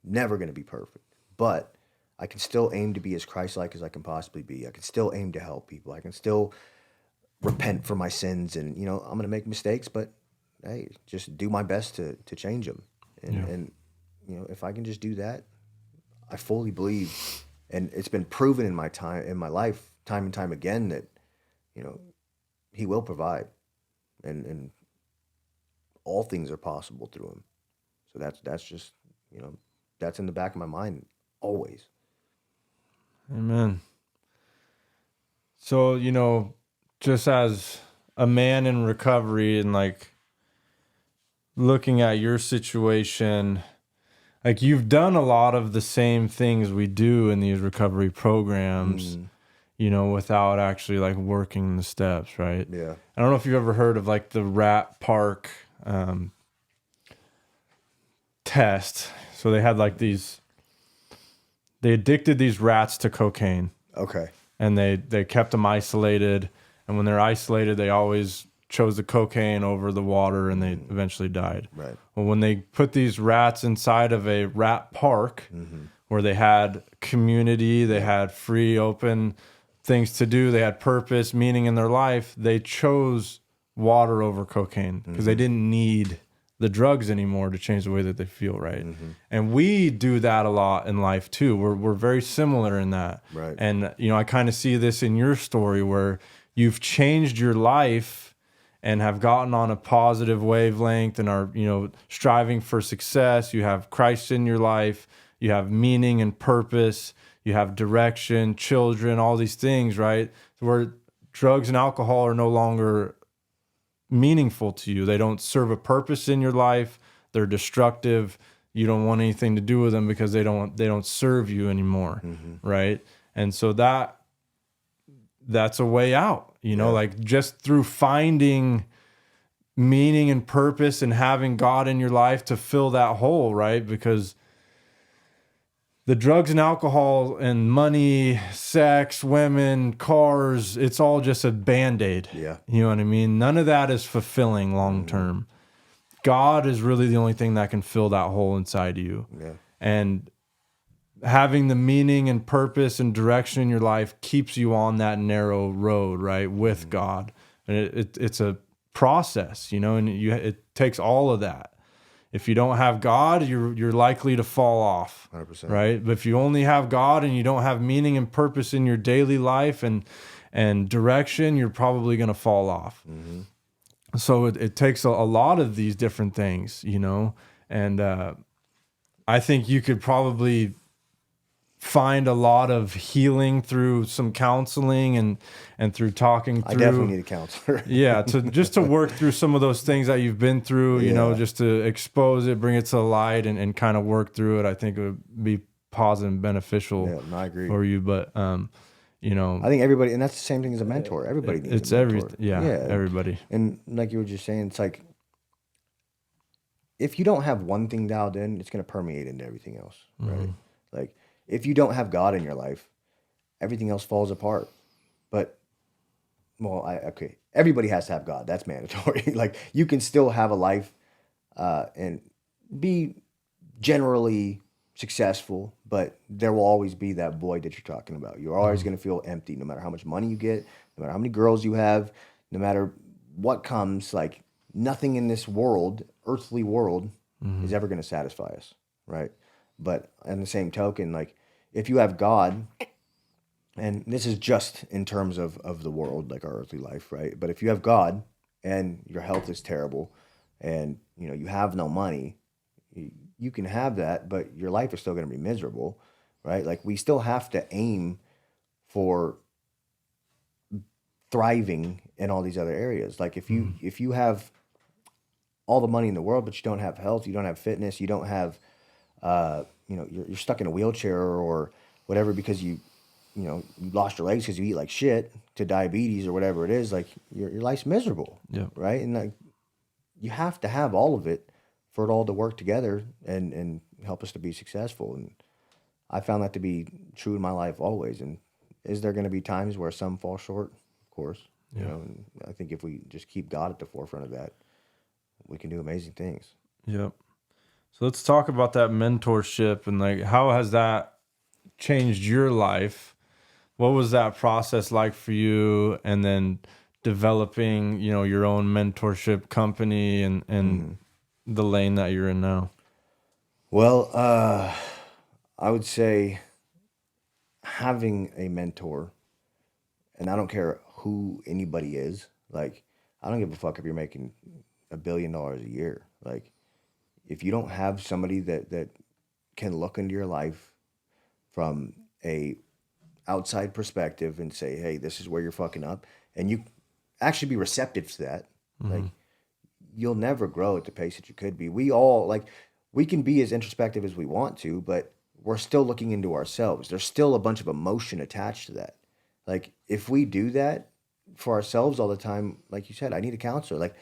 Never going to be perfect. But I can still aim to be as Christ-like as I can possibly be. I can still aim to help people. I can still repent for my sins, and I'm going to make mistakes, but hey, just do my best to change them. And if I can just do that, I fully believe, and it's been proven in my life, time and time again, that He will provide, and all things are possible through Him. So that's just that's in the back of my mind always. Amen. So, just as a man in recovery and like looking at your situation, like you've done a lot of the same things we do in these recovery programs, without actually like working the steps, right? Yeah. I don't know if you've ever heard of like the rat park test. So they had like they addicted these rats to cocaine. Okay. And they kept them isolated. And when they're isolated, they always chose the cocaine over the water, and they eventually died. Right. Well, when they put these rats inside of a rat park where they had community, they had free, open things to do, they had purpose, meaning in their life, they chose water over cocaine because they didn't need the drugs anymore to change the way that they feel, right? And we do that a lot in life too. We're very similar in that. Right. And I kind of see this in your story where you've changed your life and have gotten on a positive wavelength and are, striving for success. You have Christ in your life, you have meaning and purpose, you have direction, children, all these things, right? Where drugs and alcohol are no longer meaningful to you. They don't serve a purpose in your life. They're destructive. You don't want anything to do with them because they don't serve you anymore, right? And so that's a way out, like just through finding meaning and purpose and having God in your life to fill that hole, right? Because the drugs and alcohol and money, sex, women, cars, it's all just a Band-Aid. Yeah. You know what I mean? None of that is fulfilling long term. God is really the only thing that can fill that hole inside you. Yeah. And having the meaning and purpose and direction in your life keeps you on that narrow road, right, with God. And it's a process, and it takes all of that. If you don't have God, you're likely to fall off, 100%. right? But if you only have God and you don't have meaning and purpose in your daily life and direction, you're probably going to fall off. So it takes a lot of these different things, and I think you could probably find a lot of healing through some counseling and through talking through. I definitely need a counselor. Yeah, to work through some of those things that you've been through, just to expose it, bring it to the light, and kind of work through it. I think it would be positive and beneficial I agree. for you. But I think everybody, and that's the same thing as a mentor. Everybody needs a mentor. Everybody. And like you were just saying, it's like if you don't have one thing dialed in, it's going to permeate into everything else, right? Like if you don't have God in your life, everything else falls apart. But everybody has to have God. That's mandatory. Like you can still have a life and be generally successful, but there will always be that void that you're talking about. You're always going to feel empty, no matter how much money you get, no matter how many girls you have, no matter what comes. Like nothing in this world, earthly world, is ever going to satisfy us, right? But on the same token, like if you have God, and this is just in terms of the world, like our earthly life, right? But if you have God and your health is terrible and you have no money, you can have that, but your life is still going to be miserable, right? Like we still have to aim for thriving in all these other areas. Like if you have all the money in the world, but you don't have health, you don't have fitness, you don't have you're stuck in a wheelchair or whatever because you lost your legs because you eat like shit, to diabetes or whatever it is, like your life's miserable. Yeah. Right. And like you have to have all of it for it all to work together and help us to be successful. And I found that to be true in my life always. And is there going to be times where some fall short? Of course. Yeah. And I think if we just keep God at the forefront of that, we can do amazing things. Yep. So let's talk about that mentorship and like how has that changed your life? What was that process like for you? And then developing, your own mentorship company and Hmm. the lane that you're in now. Well, I would say having a mentor, and I don't care who anybody is. Like, I don't give a fuck if you're making $1 billion a year. Like, if you don't have somebody that can look into your life from a outside perspective and say, hey, this is where you're fucking up, and you actually be receptive to that, Mm-hmm. like, you'll never grow at the pace that you could be. We all, like, we can be as introspective as we want to, but we're still looking into ourselves. There's still a bunch of emotion attached to that. Like, if we do that for ourselves all the time, like you said, I need a counselor. Like,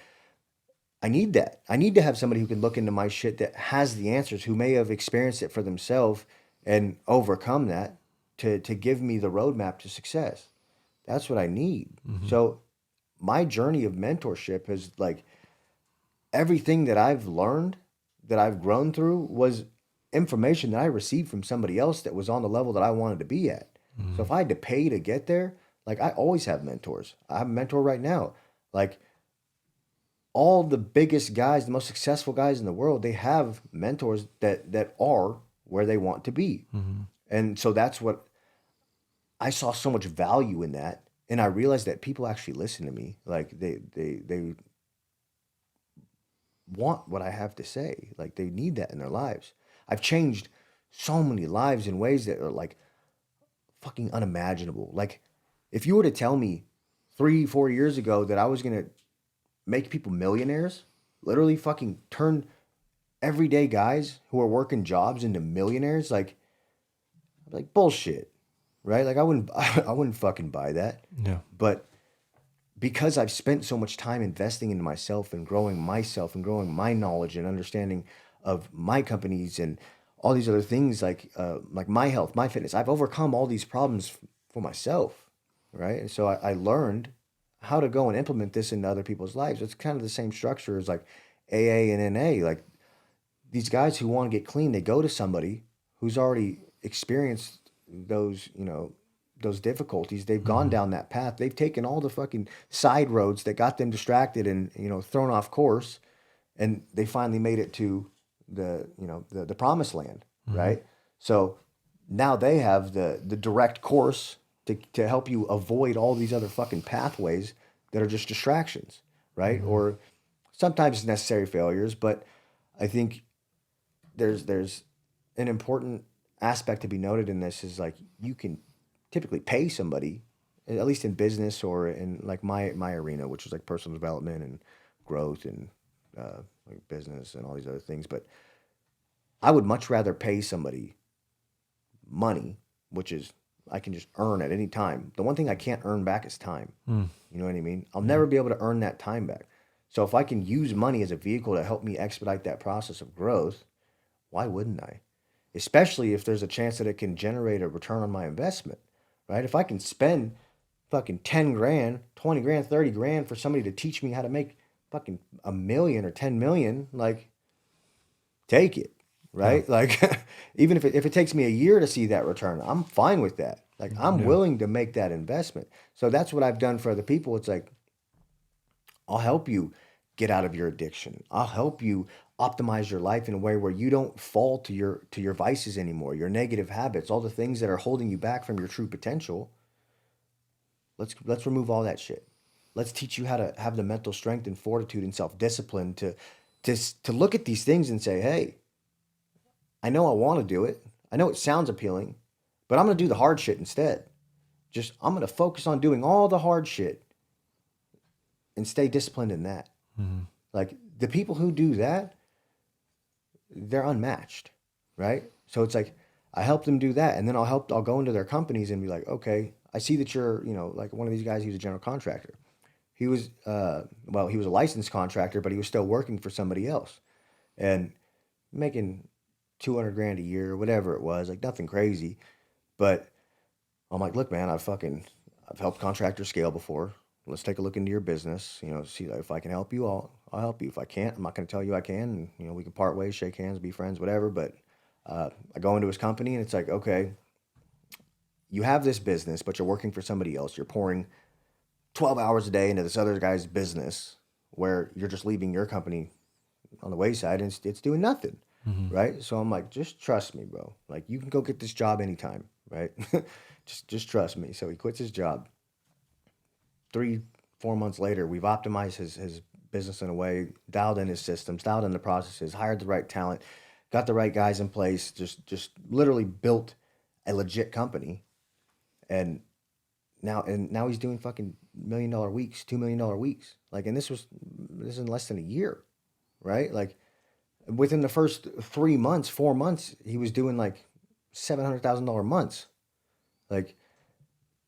I need that. I need to have somebody who can look into my shit that has the answers, who may have experienced it for themselves and overcome that to give me the roadmap to success. That's what I need. Mm-hmm. So my journey of mentorship has, like, everything that I've learned, that I've grown through, was information that I received from somebody else that was on the level that I wanted to be at. So Mm-hmm. if I had to pay to get there, like, I always have mentors. I have a mentor right now. Like, all the biggest guys, the most successful guys in the world, they have mentors that are where they want to be. Mm-hmm. And so that's what I saw, so much value in that. And I realized that people actually listen to me. Like, they want what I have to say. Like, they need that in their lives. I've changed so many lives in ways that are, like, fucking unimaginable. Like, if you were to tell me 3, 4 years ago that I was gonna make people millionaires, literally fucking turn everyday guys who are working jobs into millionaires, like bullshit, right? Like, I wouldn't I wouldn't fucking buy that. Yeah. But because I've spent so much time investing into myself and growing my knowledge and understanding of my companies and all these other things, like my health, my fitness, I've overcome all these problems for myself, right? And so I learned how to go and implement this into other people's lives. It's kind of the same structure as like AA and NA. Like, these guys who want to get clean, they go to somebody who's already experienced those difficulties. They've gone Mm-hmm. down that path. They've taken all the fucking side roads that got them distracted and, thrown off course, and they finally made it to the promised land, Mm-hmm. right? So now they have the direct course to help you avoid all these other fucking pathways that are just distractions, right? Mm-hmm. Or sometimes necessary failures, but I think there's an important aspect to be noted in this is, like, you can typically pay somebody, at least in business or in, like, my arena, which is like personal development and growth and like business and all these other things. But I would much rather pay somebody money, which is, I can just earn at any time. The one thing I can't earn back is time. Mm. You know what I mean? I'll Yeah. never be able to earn that time back. So if I can use money as a vehicle to help me expedite that process of growth, why wouldn't I? Especially if there's a chance that it can generate a return on my investment, right? If I can spend fucking 10 grand, 20 grand, 30 grand for somebody to teach me how to make fucking a million or 10 million, like, take it, Yeah. right? Like, even if it takes me a year to see that return, I'm fine with that. Like, I'm Yeah. willing to make that investment. So that's what I've done for other people. It's like, I'll help you get out of your addiction. I'll help you optimize your life in a way where you don't fall to your vices anymore, your negative habits, all the things that are holding you back from your true potential. Let's remove all that shit. Let's teach you how to have the mental strength and fortitude and self-discipline to look at these things and say, "Hey, I know I want to do it. I know it sounds appealing, but I'm going to do the hard shit instead. Just I'm going to focus on doing all the hard shit and stay disciplined in that." Mm-hmm. Like, the people who do that, they're unmatched, right? So it's like, I help them do that, and then I'll go into their companies and be like, okay, I see that you're, like, one of these guys. He was a general contractor. He was, well, he was a licensed contractor, but he was still working for somebody else and making 200 grand a year, whatever it was, like, nothing crazy. But I'm like, look, man, I've helped contractors scale before. let's take a look into your business. You know, see if I can help you. I'll help you. If I can't, I'm not going to tell you I can. And, you know, we can part ways, shake hands, be friends, whatever. But I go into his company and it's like, okay, you have this business, but you're working for somebody else. You're pouring 12 hours a day into this other guy's business where you're just leaving your company on the wayside and it's doing nothing. Mm-hmm. Right. So I'm like, just trust me, bro. Like, you can go get this job anytime. Right. just trust me. So he quits his job. 3, 4 months later, we've optimized his business in a way, dialed in his systems, dialed in the processes, hired the right talent, got the right guys in place, just literally built a legit company. And now he's doing fucking $1 million weeks, $2 million weeks. Like, and this is in less than a year, right? Like, within the first 3 months, 4 months, he was doing like $700,000 months. Like,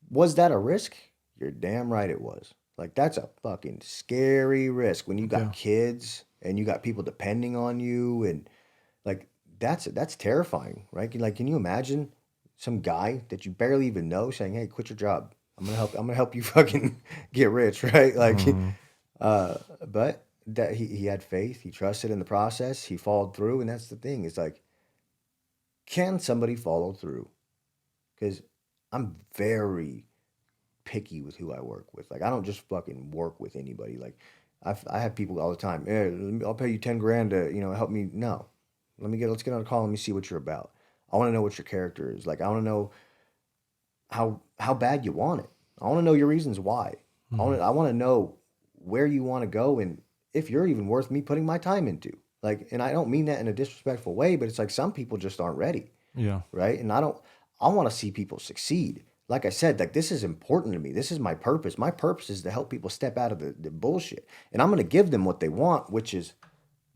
was that a risk? You're damn right it was. Like, that's a fucking scary risk when you Yeah. got kids and you got people depending on you, and like, that's terrifying, right? Like, can you imagine some guy that you barely even know saying, "Hey, quit your job. I'm gonna help you fucking get rich," right? Like, Mm-hmm. but that he had faith, he trusted in the process, he followed through, and that's the thing. It's like, can somebody follow through? Because I'm very picky with who I work with. Like, I don't just fucking work with anybody. Like, I have people all the time. I'll pay you 10 grand to help me. No, let's get on a call. Let me see what you're about. I want to know what your character is. Like, I want to know how bad you want it. I want to know your reasons why. Mm-hmm. I want to know where you want to go and if you're even worth me putting my time into. Like, and I don't mean that in a disrespectful way, but it's like some people just aren't ready, Yeah. right? And I want to see people succeed. Like I said, like, this is important to me. This is my purpose. My purpose is to help people step out of the bullshit. And I'm going to give them what they want, which is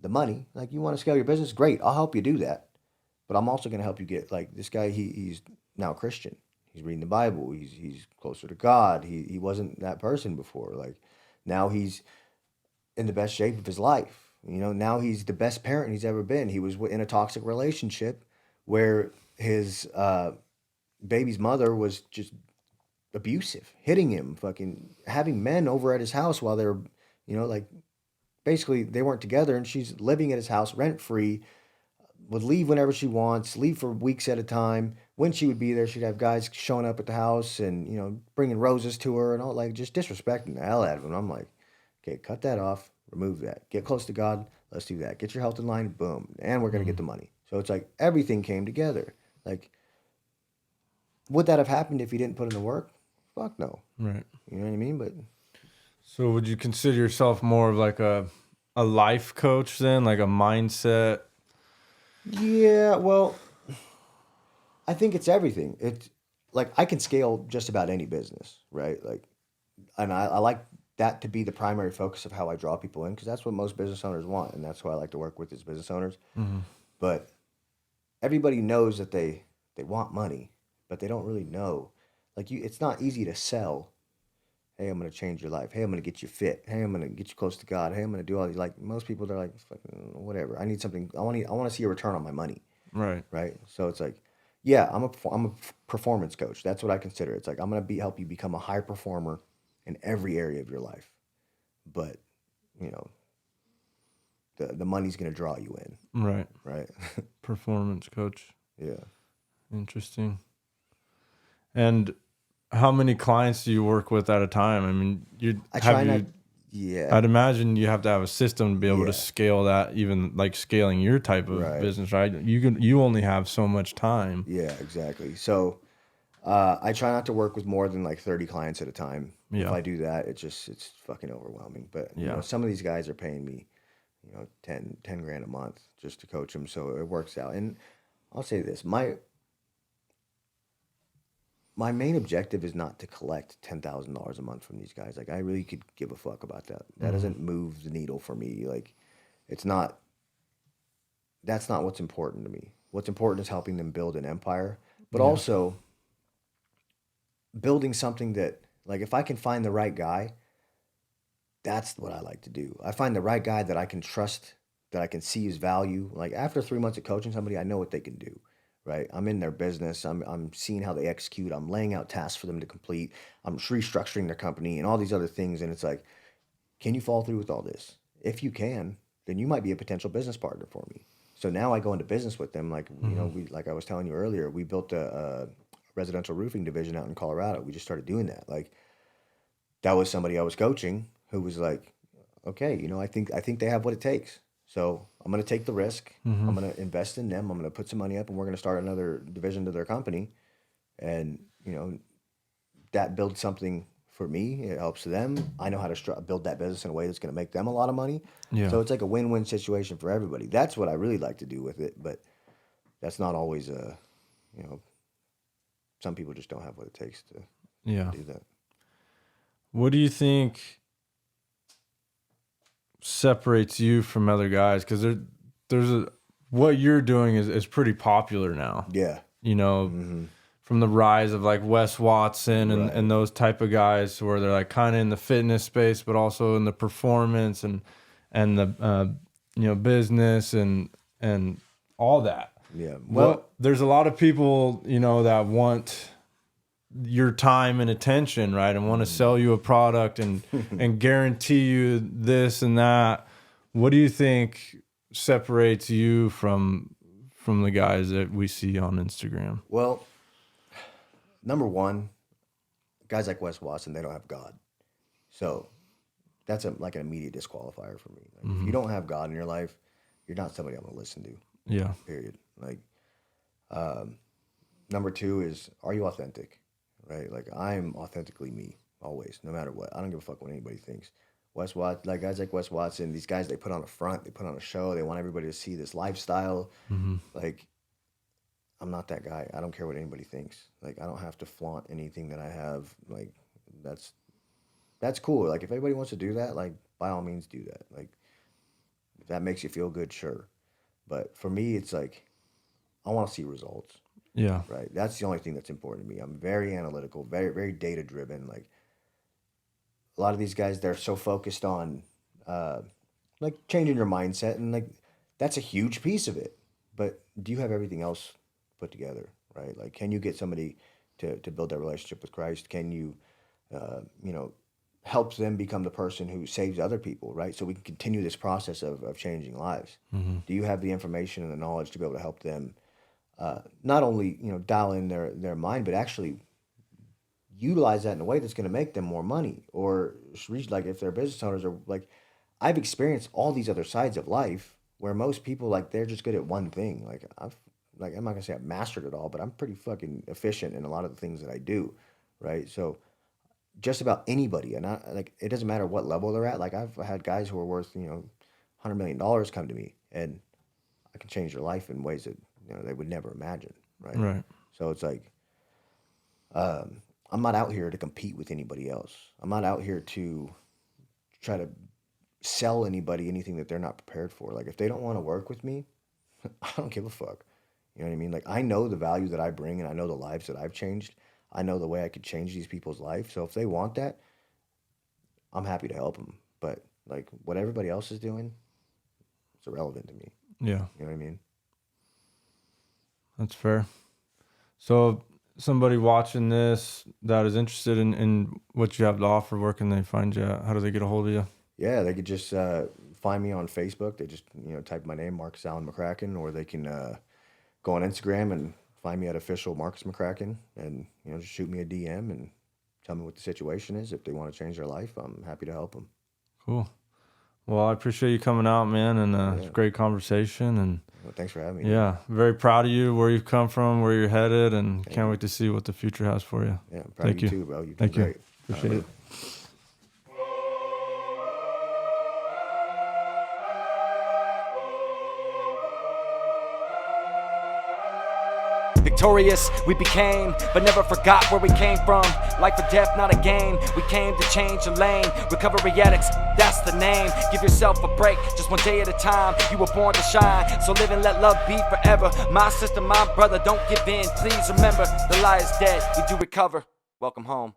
the money. Like, you want to scale your business? Great. I'll help you do that. But I'm also going to help you get, like, this guy, he's now a Christian. He's reading the Bible. He's closer to God. He wasn't that person before. Like, now he's in the best shape of his life. Now he's the best parent he's ever been. He was in a toxic relationship where his baby's mother was just abusive, hitting him, fucking having men over at his house while they were, like, basically they weren't together, and she's living at his house rent free, would leave whenever she wants, leave for weeks at a time. When she would be there, she'd have guys showing up at the house and, bringing roses to her and all, like, just disrespecting the hell out of him. I'm like, okay, cut that off, remove that, get close to God, let's do that. Get your health in line, boom, and we're going to get Mm-hmm. the money. So it's like everything came together. Like, would that have happened if he didn't put in the work? Fuck no. Right. You know what I mean? But So would you consider yourself more of like a life coach then, like a mindset? yeah, well, I think it's everything. It's like, I can scale just about any business, right? Like, and I like that to be the primary focus of how I draw people in, because that's what most business owners want, and that's who I like to work with is business owners. Mm-hmm. But everybody knows that they want money, but they don't really know. Like, it's not easy to sell. Hey, I'm gonna change your life. Hey, I'm gonna get you fit. Hey, I'm gonna get you close to God. Hey, I'm gonna do all these. Like, most people, they're like, fucking whatever. I need something. I want to see a return on my money, Right. right? So it's like, yeah, I'm a performance coach. That's what I consider. It's like, I'm gonna help you become a high performer in every area of your life. But you know, the money's gonna draw you in, Right. right? Performance coach. Yeah. Interesting. And how many clients do you work with at a time? I mean, I try not. Yeah. I'd imagine you have to have a system to be able to Yeah. scale that, even like scaling your type of Right. business, right? You only have so much time. Yeah. Exactly. So I try not to work with more than like 30 clients at a time. If Yeah. I do that, it's fucking overwhelming. But Yeah. some of these guys are paying me, 10 grand a month just to coach them, so it works out. And I'll say this, my main objective is not to collect $10,000 a month from these guys. Like, I really could give a fuck about that. That Mm-hmm. doesn't move the needle for me. Like, it's not. That's not what's important to me. What's important is helping them build an empire, but Yeah. also building something that, like, if I can find the right guy, that's what I like to do. I find the right guy that I can trust, that I can see his value. Like, after 3 months of coaching somebody, I know what they can do, right? I'm in their business. I'm seeing how they execute. I'm laying out tasks for them to complete. I'm restructuring their company and all these other things. And it's like, can you follow through with all this? If you can, then you might be a potential business partner for me. So now I go into business with them. Like, you know, like I was telling you earlier, we built a residential roofing division out in Colorado. We just started doing that. Like, that was somebody I was coaching who was like, okay, you know, I think they have what it takes. So I'm going to take the risk. I'm going to invest in them. I'm going to put some money up, and we're going to start another division to their company. And, you know, that builds something for me. It helps them. I know how to build that business in a way that's going to make them a lot of money. Yeah. So it's like a win-win situation for everybody. That's what I really like to do with it. But that's not always you know, some people just don't have what it takes to do that. What do you think separates you from other guys? Because what you're doing is pretty popular now. Yeah. You know, from the rise of like Wes Watson and those type of guys where they're like kind of in the fitness space, but also in the performance and the you know, business and all that. Yeah. Well, there's a lot of people, you know, that want your time and attention, right? And want to sell you a product and and guarantee you this and that. What do you think separates you from the guys that we see on Instagram? Well, number one, guys like Wes Watson, they don't have God. So that's like an immediate disqualifier for me. Like, if you don't have God in your life, you're not somebody I'm going to listen to. Yeah. Period. Like, number two is, are you authentic? Right? Like, I'm authentically me, always, no matter what. I don't give a fuck what anybody thinks. Wes Watson, like guys like Wes Watson, these guys, they put on a front, they put on a show, they want everybody to see this lifestyle. Like, I'm not that guy. I don't care what anybody thinks. Like, I don't have to flaunt anything that I have. Like, that's cool. Like, if anybody wants to do that, like, by all means do that. Like, if that makes you feel good, sure. But for me, it's like, I want to see results. Yeah. Right. That's the only thing that's important to me. I'm very analytical, very, very data driven. Like, a lot of these guys, they're so focused on like changing your mindset, and like that's a huge piece of it. But do you have everything else put together? Right. Like, can you get somebody to build that relationship with Christ? Can you, you know, help them become the person who saves other people? Right. So we can continue this process of changing lives. Do you have the information and the knowledge to be able to help them? Not only, you know, dial in their mind, but actually utilize that in a way that's going to make them more money, or reach, like, if they're business owners, or like, I've experienced all these other sides of life where most people, like, they're just good at one thing. Like, I'm not gonna say I've mastered it all, but I'm pretty fucking efficient in a lot of the things that I do. Right. So just about anybody, and like, it doesn't matter what level they're at. Like, I've had guys who are worth, you know, $100 million come to me, and I can change their life in ways that, you know, they would never imagine, right? Right. So it's like, I'm not out here to compete with anybody else. I'm not out here to try to sell anybody anything that they're not prepared for. Like, if they don't want to work with me, I don't give a fuck. You know what I mean? Like, I know the value that I bring, and I know the lives that I've changed. I know the way I could change these people's life. So if they want that, I'm happy to help them. But like, what everybody else is doing, it's irrelevant to me. Yeah. You know what I mean? That's fair. So somebody watching this that is interested in what you have to offer, where can they find you at? How do they get a hold of you? Yeah, they could just find me on Facebook. They just, you know, type my name, Marcus Allen McCracken, or they can go on Instagram and find me at official Marcus McCracken, and, you know, just shoot me a DM and tell me what the situation is. If they want to change their life, I'm happy to help them. Cool. Well, I appreciate you coming out, man, and it's a great conversation. And well, thanks for having me. Yeah, very proud of you, where you've come from, where you're headed, and can't wait to see what the future has for you. Yeah, I'm proud of you too, bro. You've done Thank you. great. Appreciate it. Victorious we became, but never forgot where we came from. Life or death, not a game. We came to change the lane. Recovery addicts, that's the name. Give yourself a break, just one day at a time. You were born to shine, so live and let love be forever. My sister, my brother, don't give in. Please remember, the lie is dead. We do recover. Welcome home.